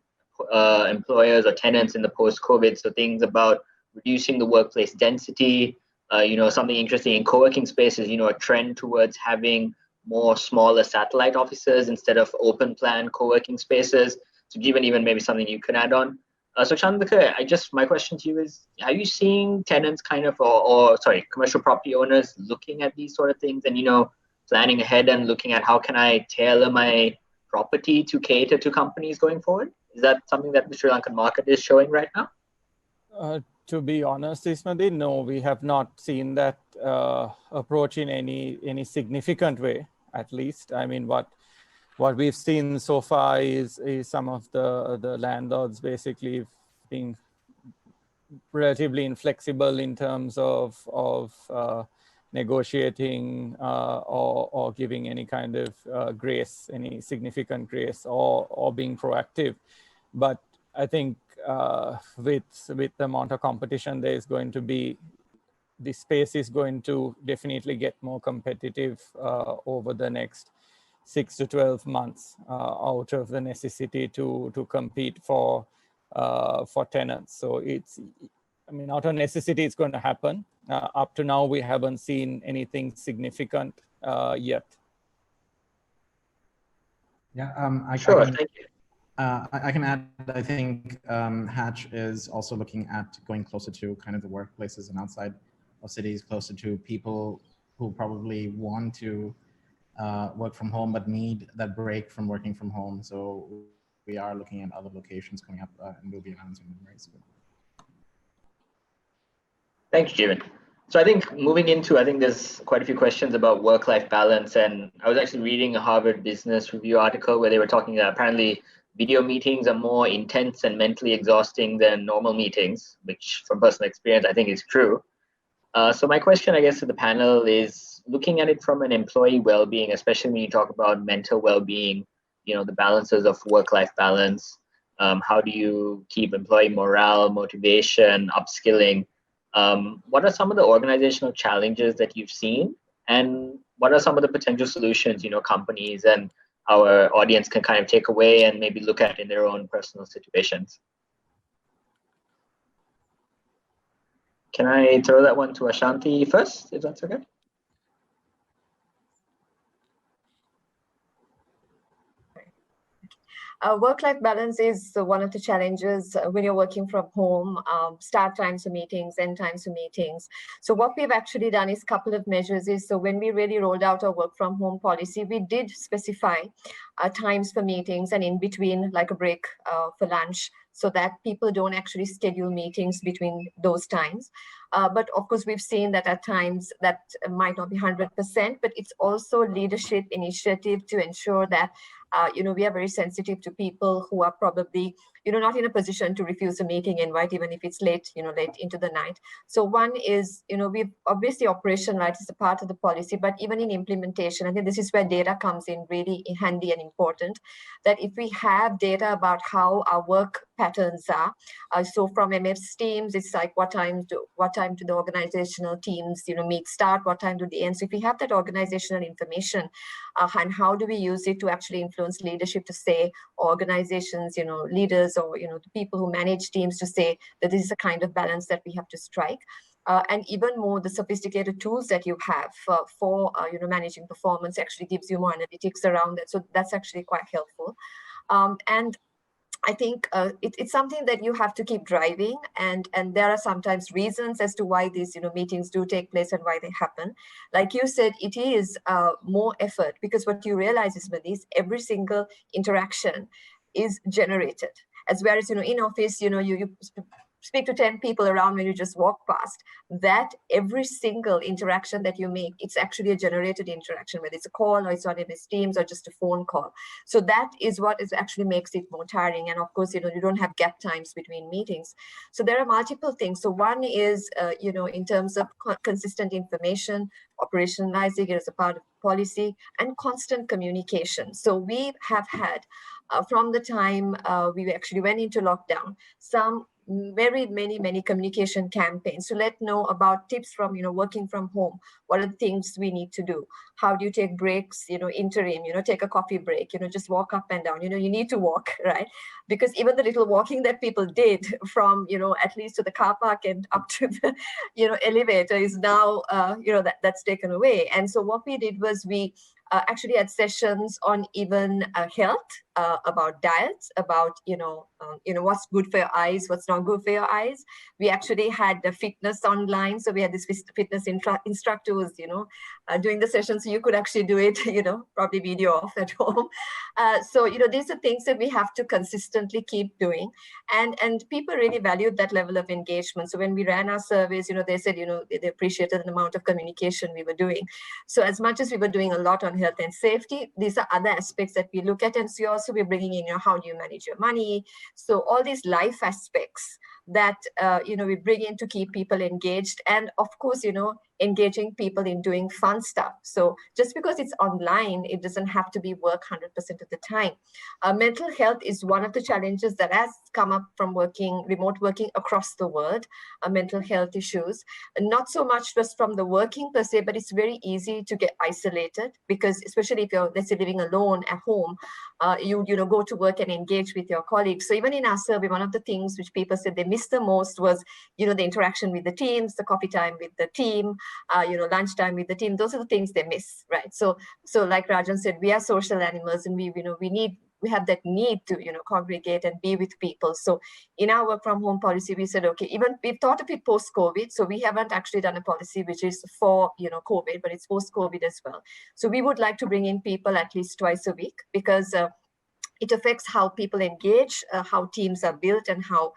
employers or tenants in the post-COVID. So things about reducing the workplace density, something interesting in co-working spaces, a trend towards having more smaller satellite offices instead of open plan co-working spaces. So given even maybe something you can add on. So Chandaka, my question to you is, are you seeing tenants commercial property owners looking at these sort of things and, planning ahead and looking at how can I tailor my property to cater to companies going forward? Is that something that the Sri Lankan market is showing right now? To be honest, Ismadi, no, we have not seen that approach in any significant way, at least. I mean, what we've seen so far is some of the landlords basically being relatively inflexible in terms of negotiating or giving any kind of grace, any significant grace, or being proactive. But I think with the amount of competition, the space is going to definitely get more competitive over the next 6 to 12 months out of the necessity to compete for tenants. So out of necessity, it's going to happen. Up to now, we haven't seen anything significant yet. Yeah, Thank you. I can add, I think Hatch is also looking at going closer to kind of the workplaces and outside of cities, closer to people who probably want to work from home but need that break from working from home. So we are looking at other locations coming up and we'll be announcing them very soon. Thank you, Jeevan. So I think there's quite a few questions about work-life balance, and I was actually reading a Harvard Business Review article where they were talking that apparently video meetings are more intense and mentally exhausting than normal meetings, which from personal experience I think is true. So my question, I guess, to the panel is looking at it from an employee well-being, especially when you talk about mental well-being, the balances of work-life balance. How do you keep employee morale, motivation, upskilling? What are some of the organizational challenges that you've seen, and what are some of the potential solutions, companies and our audience can kind of take away and maybe look at in their own personal situations? Can I throw that one to Ashanti first, if that's okay? Work-life balance is one of the challenges when you're working from home, start times for meetings, end times for meetings. So what we've actually done is a couple of measures. So when we really rolled out our work from home policy, we did specify times for meetings and in between, like a break for lunch, so that people don't actually schedule meetings between those times. But of course, we've seen that at times that might not be 100%, but it's also leadership initiative to ensure that we are very sensitive to people who are probably, not in a position to refuse a meeting invite, even if it's late, late into the night. So one is, we've obviously operationalized as a part of the policy, but even in implementation, I think this is where data comes in really handy and important, that if we have data about how our work patterns are, so from MF's teams, it's like what time do the organizational teams, meet start, what time do they end? So if we have that organizational information, and how do we use it to actually influence leadership to say organizations, leaders or, the people who manage teams to say that this is the kind of balance that we have to strike. And even more, the sophisticated tools that you have for managing performance actually gives you more analytics around that. So that's actually quite helpful. And I think it's something that you have to keep driving, and there are sometimes reasons as to why these meetings do take place and why they happen. Like you said, it is more effort, because what you realize is with these, every single interaction is generated. As whereas, in office, you speak to 10 people around when you just walk past. That every single interaction that you make, it's actually a generated interaction, whether it's a call or it's on MS Teams or just a phone call. So that is what actually makes it more tiring. And of course, you don't have gap times between meetings. So there are multiple things. So one is, in terms of consistent information, operationalizing it as a part of policy, and constant communication. So we have had, from the time we actually went into lockdown, some many communication campaigns to let know about tips from working from home. What are the things we need to do? How do you take breaks, interim, take a coffee break, just walk up and down, you need to walk, right? Because even the little walking that people did from at least to the car park and up to the elevator is now that's taken away. And so what we did was we actually had sessions on even health, about diets, about what's good for your eyes, what's not good for your eyes. We actually had the fitness online, so we had this fitness instructors doing the session, so you could actually do it probably video off at home. So these are things that we have to consistently keep doing, and people really valued that level of engagement. So when we ran our surveys, they said they appreciated the amount of communication we were doing. So as much as we were doing a lot on health and safety, these are other aspects that we look at. And so also we're bringing in how do you manage your money. So all these life aspects that we bring in to keep people engaged, and of course engaging people in doing fun stuff. So just because it's online, it doesn't have to be work 100% of the time. Mental health is one of the challenges that has come up from remote working across the world. Mental health issues, not so much just from the working per se, but it's very easy to get isolated, because especially if you're, let's say, living alone at home, you go to work and engage with your colleagues. So even in our survey, one of the things which people said they missed the most was the interaction with the teams, the coffee time with the team, lunchtime with the team. Those are the things they miss, right? So like Rajan said, we are social animals, and we have that need to congregate and be with people. So in our work from home policy, we said, okay, even we've thought of it post-COVID. So we haven't actually done a policy which is for COVID, but it's post-COVID as well. So we would like to bring in people at least twice a week, because it affects how people engage, how teams are built, and how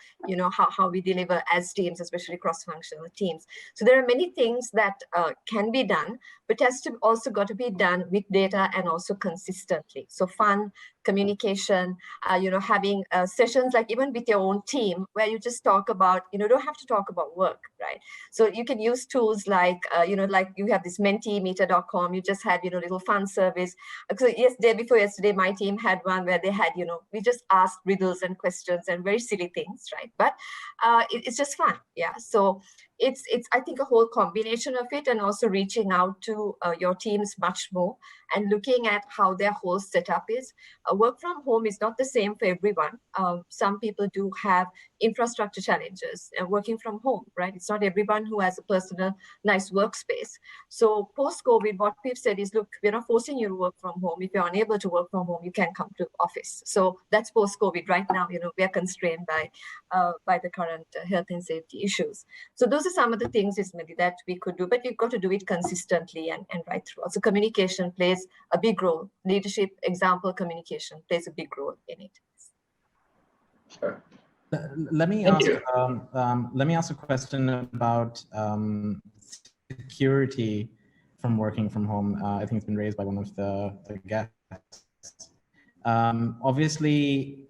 we deliver as teams, especially cross-functional teams. So there are many things that can be done, but has to also got to be done with data and also consistently. So fun, communication, having sessions like even with your own team, where you just talk about, don't have to talk about work, right? So you can use tools like, like you have this mentimeter.com, you just had, little fun service. So day before yesterday, my team had one where they had, we just asked riddles and questions and very silly things, right? But it's just fun, yeah. So it's I think a whole combination of it, and also reaching out to your teams much more and looking at how their whole setup is. Work from home is not the same for everyone. Some people do have infrastructure challenges working from home, right? It's not everyone who has a personal, nice workspace. So post-COVID, what we've said is, look, we're not forcing you to work from home. If you're unable to work from home, you can come to office. So that's post-COVID. Right now, we are constrained by the current health and safety issues. So those are some of the things that we could do, but you've got to do it consistently and right through. Also, communication plays a big role. Leadership, example, communication plays a big role in it. Sure. Let me ask a question about security from working from home. I think it's been raised by one of the guests. Obviously,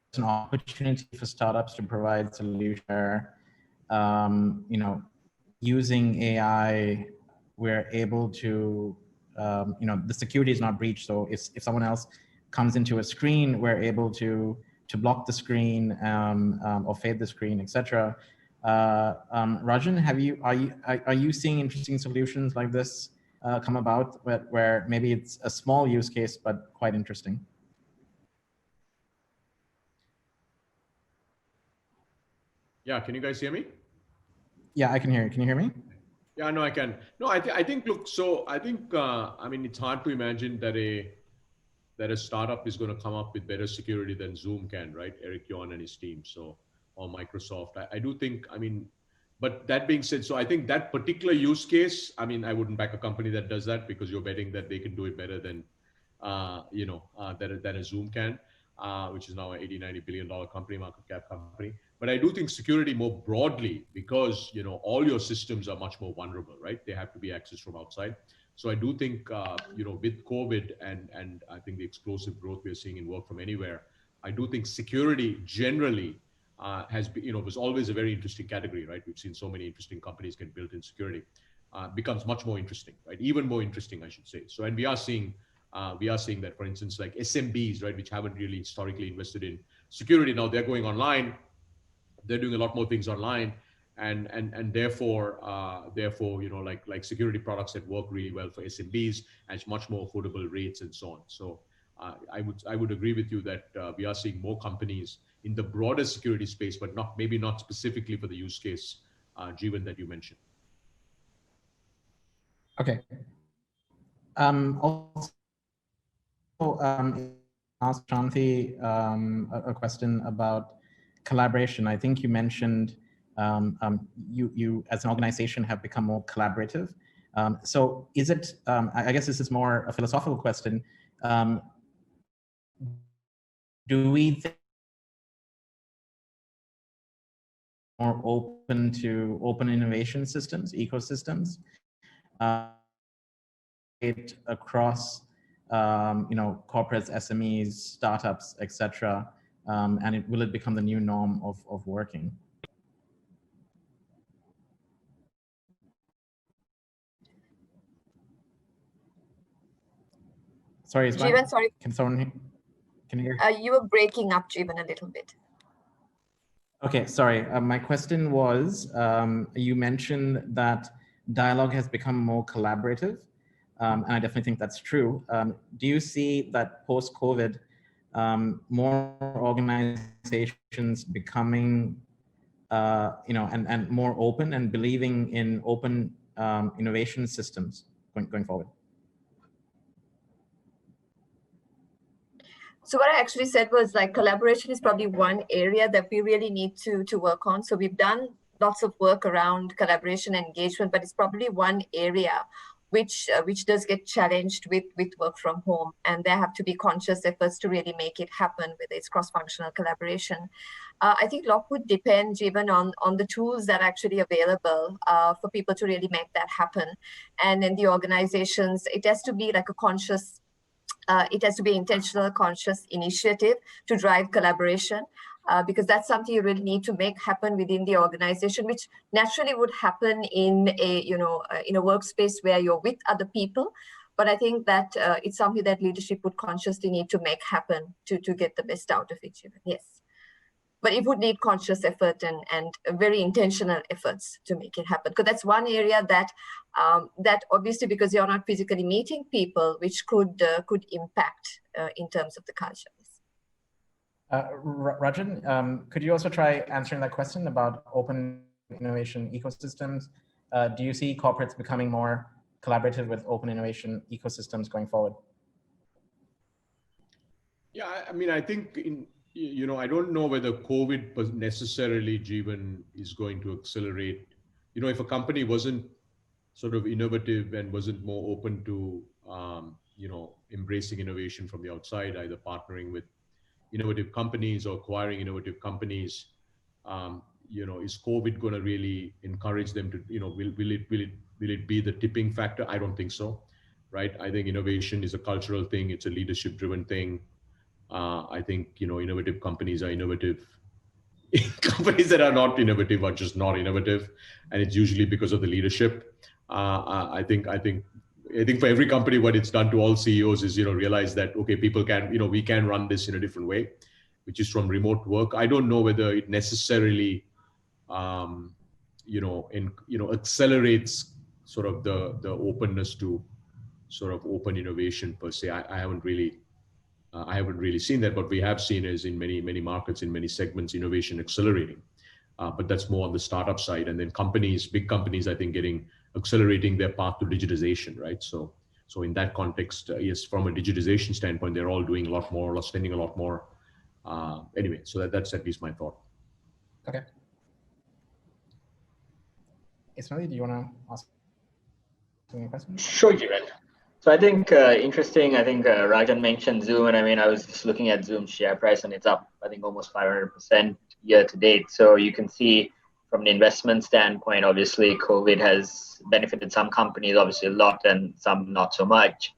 it's an opportunity for startups to provide solutions where, using AI, we're able to, the security is not breached. So if someone else comes into a screen, we're able to block the screen or fade the screen, etc. Rajan, are you seeing interesting solutions like this come about where maybe it's a small use case but quite interesting? Yeah, can you guys hear me? Yeah, I can hear you. Can you hear me? Yeah, no, I can. No, I think. Look, so I think. I mean, it's hard to imagine that a startup is going to come up with better security than Zoom can, right? Eric Yuan and his team, or Microsoft. I do think. I mean, but that being said, so I think that particular use case. I mean, I wouldn't back a company that does that, because you're betting that they can do it better than than a Zoom can, which is now an $80-90 billion company, market cap company. But I do think security more broadly, because all your systems are much more vulnerable, right? They have to be accessed from outside. So I do think with COVID and I think the explosive growth we're seeing in work from anywhere, I do think security generally has been, was always a very interesting category, right? We've seen so many interesting companies get built in security. Becomes much more interesting, right? Even more interesting, I should say. So, and we are seeing that, for instance, like SMBs, right, which haven't really historically invested in security, now they're going online. They're doing a lot more things online, and therefore like security products that work really well for SMBs at much more affordable rates and so on. So I would agree with you that we are seeing more companies in the broader security space, but maybe not specifically for the use case, Jeevan, that you mentioned. Okay. Also, ask Shanti a question about collaboration. I think you mentioned you as an organization have become more collaborative. So is it, I guess this is more a philosophical question. Do we think more open to open innovation systems, ecosystems, across corporates, SMEs, startups, etc., and will it become the new norm of working? Sorry, Jeevan, sorry. Can you hear? You were breaking up, Jeevan, a little bit. Okay, sorry. My question was, you mentioned that dialogue has become more collaborative, and I definitely think that's true. Do you see that post-COVID, more organizations becoming, and more open and believing in open innovation systems going forward? So what I actually said was like collaboration is probably one area that we really need to work on. So we've done lots of work around collaboration and engagement, but it's probably one area which does get challenged with work from home, and there have to be conscious efforts to really make it happen, whether it's cross-functional collaboration. I think a lot would depend even on the tools that are actually available for people to really make that happen. And in the organizations, it has to be like a conscious, it has to be intentional, conscious initiative to drive collaboration, because that's something you really need to make happen within the organization, which naturally would happen in a in a workspace where you're with other people. But I think that it's something that leadership would consciously need to make happen to get the best out of it. Yes, but it would need conscious effort and very intentional efforts to make it happen. Because that's one area that that obviously, because you're not physically meeting people, which could impact in terms of the culture. Rajan, could you also try answering that question about open innovation ecosystems? Do you see corporates becoming more collaborative with open innovation ecosystems going forward? Yeah, I mean, I think I don't know whether COVID necessarily, Jeevan, is going to accelerate. If a company wasn't sort of innovative and wasn't more open to, embracing innovation from the outside, either partnering with innovative companies or acquiring innovative companies, is COVID going to really encourage them to, will it be the tipping factor? I don't think so, right? I think innovation is a cultural thing. It's a leadership-driven thing. I think, innovative companies are innovative. Companies that are not innovative are just not innovative, and it's usually because of the leadership. I think for every company, what it's done to all CEOs is, realize that, okay, people can, we can run this in a different way, which is from remote work. I don't know whether it necessarily, accelerates sort of the openness to sort of open innovation per se. I haven't really seen that. What we have seen is in many markets, in many segments, innovation accelerating. But that's more on the startup side. And then big companies, I think, accelerating their path to digitization, right? So in that context, yes, from a digitization standpoint, they're all doing a lot more, spending a lot more. Anyway, so that's at least my thought. Okay. Ismail, do you want to ask any questions? Sure, Jeevan. So I think interesting. I think Rajan mentioned Zoom, and I mean, I was just looking at Zoom's share price, and it's up, I think, almost 500% year to date. So you can see from an investment standpoint, obviously, COVID has benefited some companies, obviously a lot, and some not so much.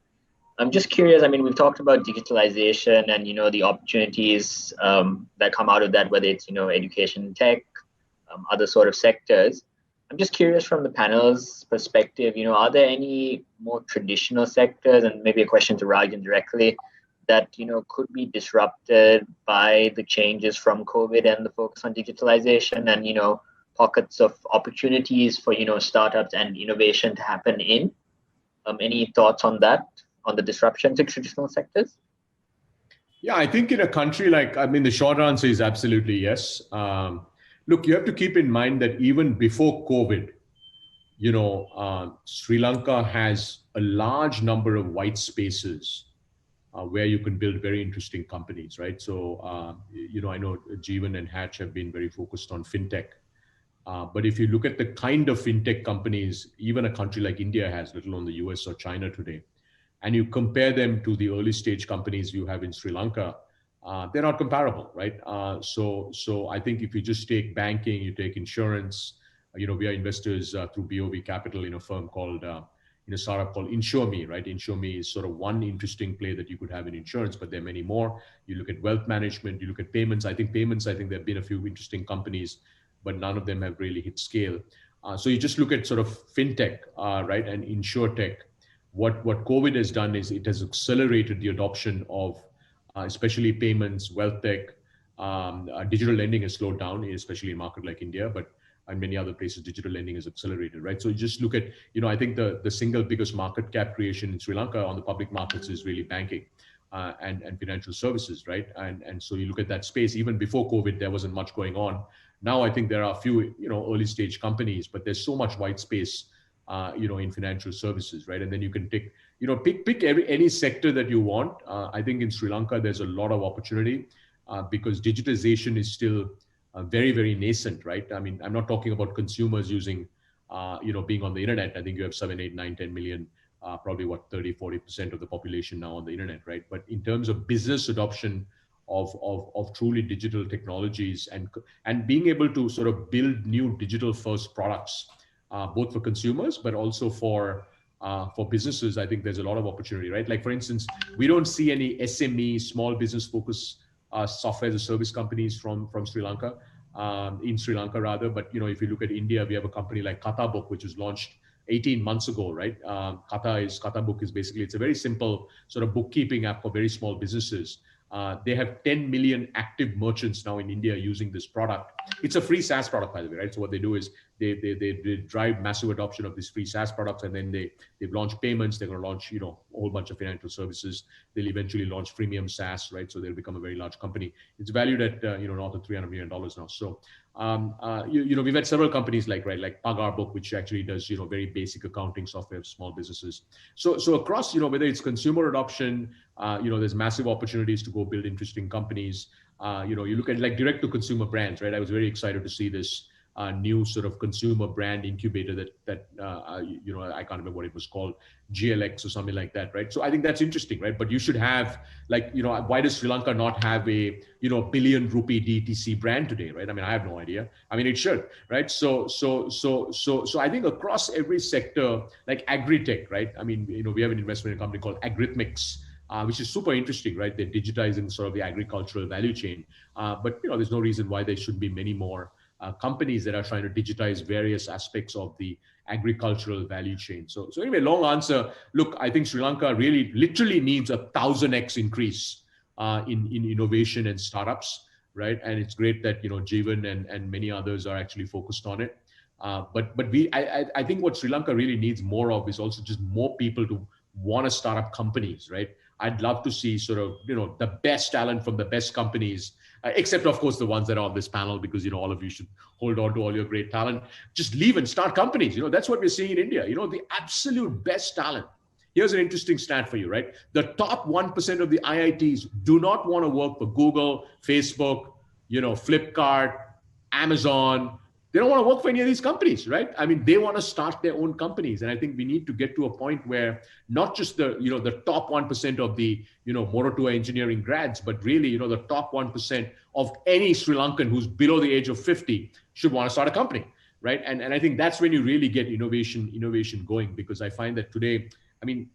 I'm just curious. I mean, we've talked about digitalization and the opportunities that come out of that, whether it's education, tech, other sort of sectors. I'm just curious from the panel's perspective, are there any more traditional sectors, and maybe a question to Rajan directly, that could be disrupted by the changes from COVID and the focus on digitalization, and pockets of opportunities for startups and innovation to happen in? Any thoughts on that, on the disruption to traditional sectors? Yeah, I think in a country like, the short answer is absolutely yes. Look, you have to keep in mind that even before COVID, Sri Lanka has a large number of white spaces where you can build very interesting companies, right? So, I know Jeevan and Hatch have been very focused on fintech. But if you look at the kind of fintech companies, even a country like India has, let alone the US or China today, and you compare them to the early stage companies you have in Sri Lanka, they're not comparable, right? So I think if you just take banking, you take insurance, we are investors through BOV Capital in a firm called, in a startup called InsureMe, right? InsureMe is sort of one interesting play that you could have in insurance, but there are many more. You look at wealth management, you look at payments. I think there have been a few interesting companies, but none of them have really hit scale. So you just look at sort of fintech, right, and insurtech. What COVID has done is it has accelerated the adoption of especially payments, wealth tech. Digital lending has slowed down, especially in a market like India, but in many other places, digital lending has accelerated, right? So you just look at, I think the single biggest market cap creation in Sri Lanka on the public markets is really banking and financial services, right? And so you look at that space, even before COVID, there wasn't much going on. Now I think there are a few, early stage companies, but there's so much white space, in financial services, right? And then you can take, pick any sector that you want. I think in Sri Lanka, there's a lot of opportunity because digitization is still very, very nascent, right? I mean, I'm not talking about consumers using, being on the internet. I think you have 7, 8, 9, 10 million, probably 30, 40% of the population now on the internet, right? But in terms of business adoption of truly digital technologies and being able to sort of build new digital first products, both for consumers, but also for businesses, I think there's a lot of opportunity, right? Like for instance, we don't see any SME, small business focused software as a service companies from Sri Lanka, in Sri Lanka rather. But if you look at India, we have a company like Kata Book, which was launched 18 months ago, right? Kata Book is basically, it's a very simple sort of bookkeeping app for very small businesses. They have 10 million active merchants now in India using this product. It's a free SaaS product, by the way, right? So what they do is they drive massive adoption of these free SaaS products, and then they've launched payments. They're going to launch, a whole bunch of financial services. They'll eventually launch freemium SaaS, right? So they'll become a very large company. It's valued at, north of $300 million now. So, we've had several companies like Pagar Book, which actually does, very basic accounting software for small businesses. So across, whether it's consumer adoption, there's massive opportunities to go build interesting companies. You look at like direct to consumer brands, right? I was very excited to see this new sort of consumer brand incubator that I can't remember what it was called, GLX or something like that, right? So I think that's interesting, right? But you should have why does Sri Lanka not have a billion rupee DTC brand today, right? I mean, I have no idea. I mean, it should, right? So I think across every sector, like agri-tech, right? I mean, we have an investment in a company called Agritmix, which is super interesting, right? They're digitizing sort of the agricultural value chain, but there's no reason why there should be many more companies that are trying to digitize various aspects of the agricultural value chain. So anyway, long answer. Look, I think Sri Lanka really literally needs 1,000x increase in innovation and startups, right? And it's great that Jeevan and many others are actually focused on it. But I think what Sri Lanka really needs more of is also just more people to want to start up companies, right? I'd love to see sort of, the best talent from the best companies, except of course the ones that are on this panel, because, all of you should hold on to all your great talent. Just leave and start companies. That's what we're seeing in India, the absolute best talent. Here's an interesting stat for you, right? The top 1% of the IITs do not want to work for Google, Facebook, Flipkart, Amazon. they don't want to work for any of these companies, right? I mean, they want to start their own companies. And I think we need to get to a point where not just the top 1% of the, Moratuwa engineering grads, but really, the top 1% of any Sri Lankan who's below the age of 50 should want to start a company, right? And I think that's when you really get innovation going, because I find that today, I mean,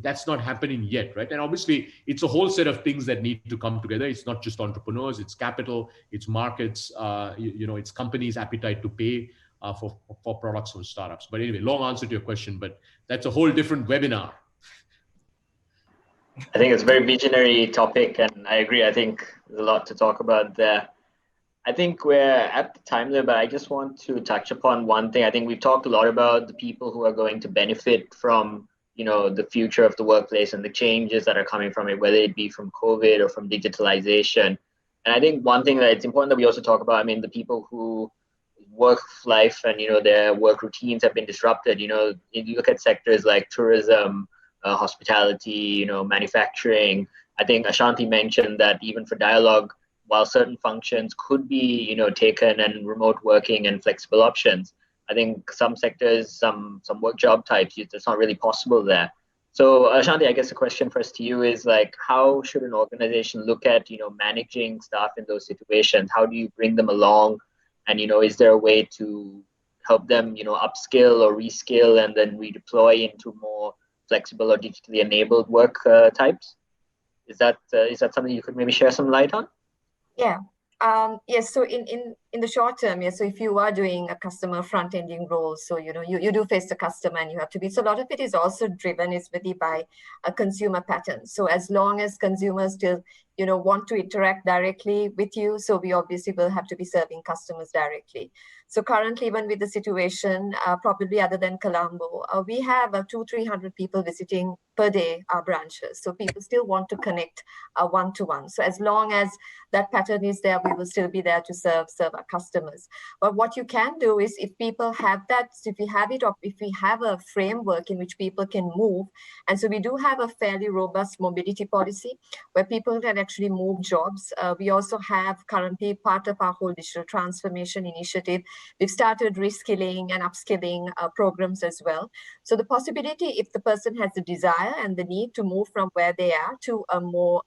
that's not happening yet, right? And obviously, it's a whole set of things that need to come together. It's not just entrepreneurs, it's capital, it's markets, it's companies' appetite to pay for products from startups. But anyway, long answer to your question, but that's a whole different webinar. I think it's a very visionary topic, and I agree. I think there's a lot to talk about there. I think we're at the time limit, but I just want to touch upon one thing. I think we've talked a lot about the people who are going to benefit from, the future of the workplace and the changes that are coming from it, whether it be from COVID or from digitalization. And I think one thing that it's important that we also talk about, I mean, the people who work life and, their work routines have been disrupted. If you look at sectors like tourism, hospitality, manufacturing. I think Ashanti mentioned that even for Dialogue, while certain functions could be, taken and remote working and flexible options, I think some sectors, some work job types, it's not really possible there. So Ashanti, I guess the question first to you is like, how should an organization look at, managing staff in those situations? How do you bring them along? And, is there a way to help them, upskill or reskill and then redeploy into more flexible or digitally enabled work types? Is that something you could maybe share some light on? Yeah. Yes. So in the short term, yes. So if you are doing a customer front-ending role, so you do face the customer and you have to be. So a lot of it is also driven is really by a consumer pattern. So as long as consumers still want to interact directly with you, so we obviously will have to be serving customers directly. So currently, even with the situation, probably other than Colombo, we have 200-300 people visiting per day our branches. So people still want to connect one-to-one. So as long as that pattern is there, we will still be there to serve our customers. But what you can do is if people have that, if we have it, or if we have a framework in which people can move, and so we do have a fairly robust mobility policy where people can actually move jobs. We also have currently part of our whole digital transformation initiative. We've started reskilling and upskilling programs as well. So the possibility, if the person has the desire and the need to move from where they are to a more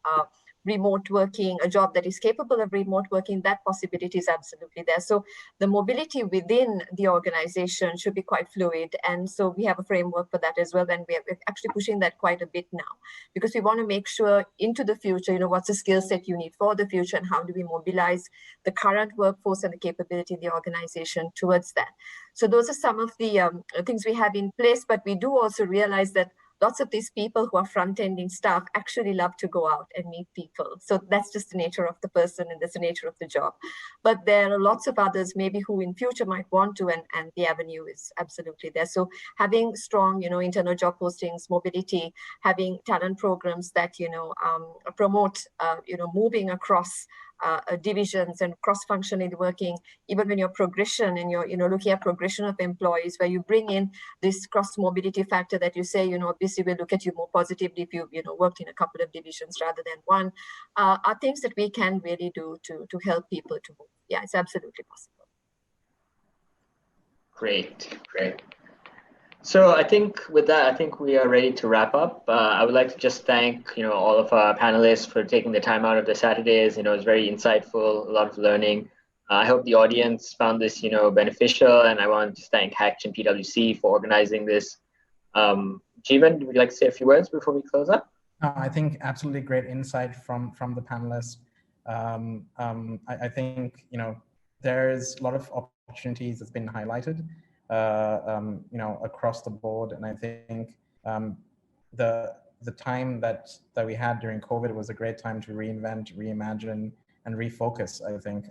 remote working, a job that is capable of remote working, that possibility is absolutely there. So the mobility within the organization should be quite fluid. And so we have a framework for that as well. And we're actually pushing that quite a bit now because we want to make sure into the future, what's the skill set you need for the future and how do we mobilize the current workforce and the capability in the organization towards that. So those are some of the things we have in place, but we do also realize that lots of these people who are front-ending staff actually love to go out and meet people. So that's just the nature of the person and that's the nature of the job. But there are lots of others maybe who in future might want to, and the avenue is absolutely there. So having strong, internal job postings, mobility, having talent programs that, promote, moving across divisions and cross-functionally working, even when your progression and you're looking at progression of employees, where you bring in this cross-mobility factor that you say, obviously we'll look at you more positively if you worked in a couple of divisions rather than one, are things that we can really do to help people to move. Yeah, it's absolutely possible. Great. So I think with that, we are ready to wrap up. I would like to just thank, all of our panelists for taking the time out of their Saturdays. It was very insightful, a lot of learning. I hope the audience found this, beneficial. And I want to thank Hatch and PwC for organizing this. Jeevan, would you like to say a few words before we close up? I think absolutely great insight from the panelists. I think, there's a lot of opportunities that's been highlighted. Across the board. And I think the time that we had during COVID was a great time to reinvent, reimagine, and refocus, I think.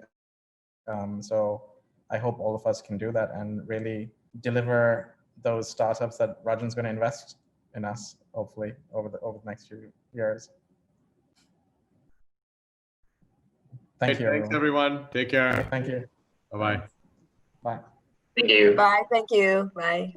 So I hope all of us can do that and really deliver those startups that Rajan's going to invest in us, hopefully, over the next few years. Thank you, Thanks, everyone. Take care. Thank you. Bye-bye. Bye. Thank you. Bye. Thank you. Bye.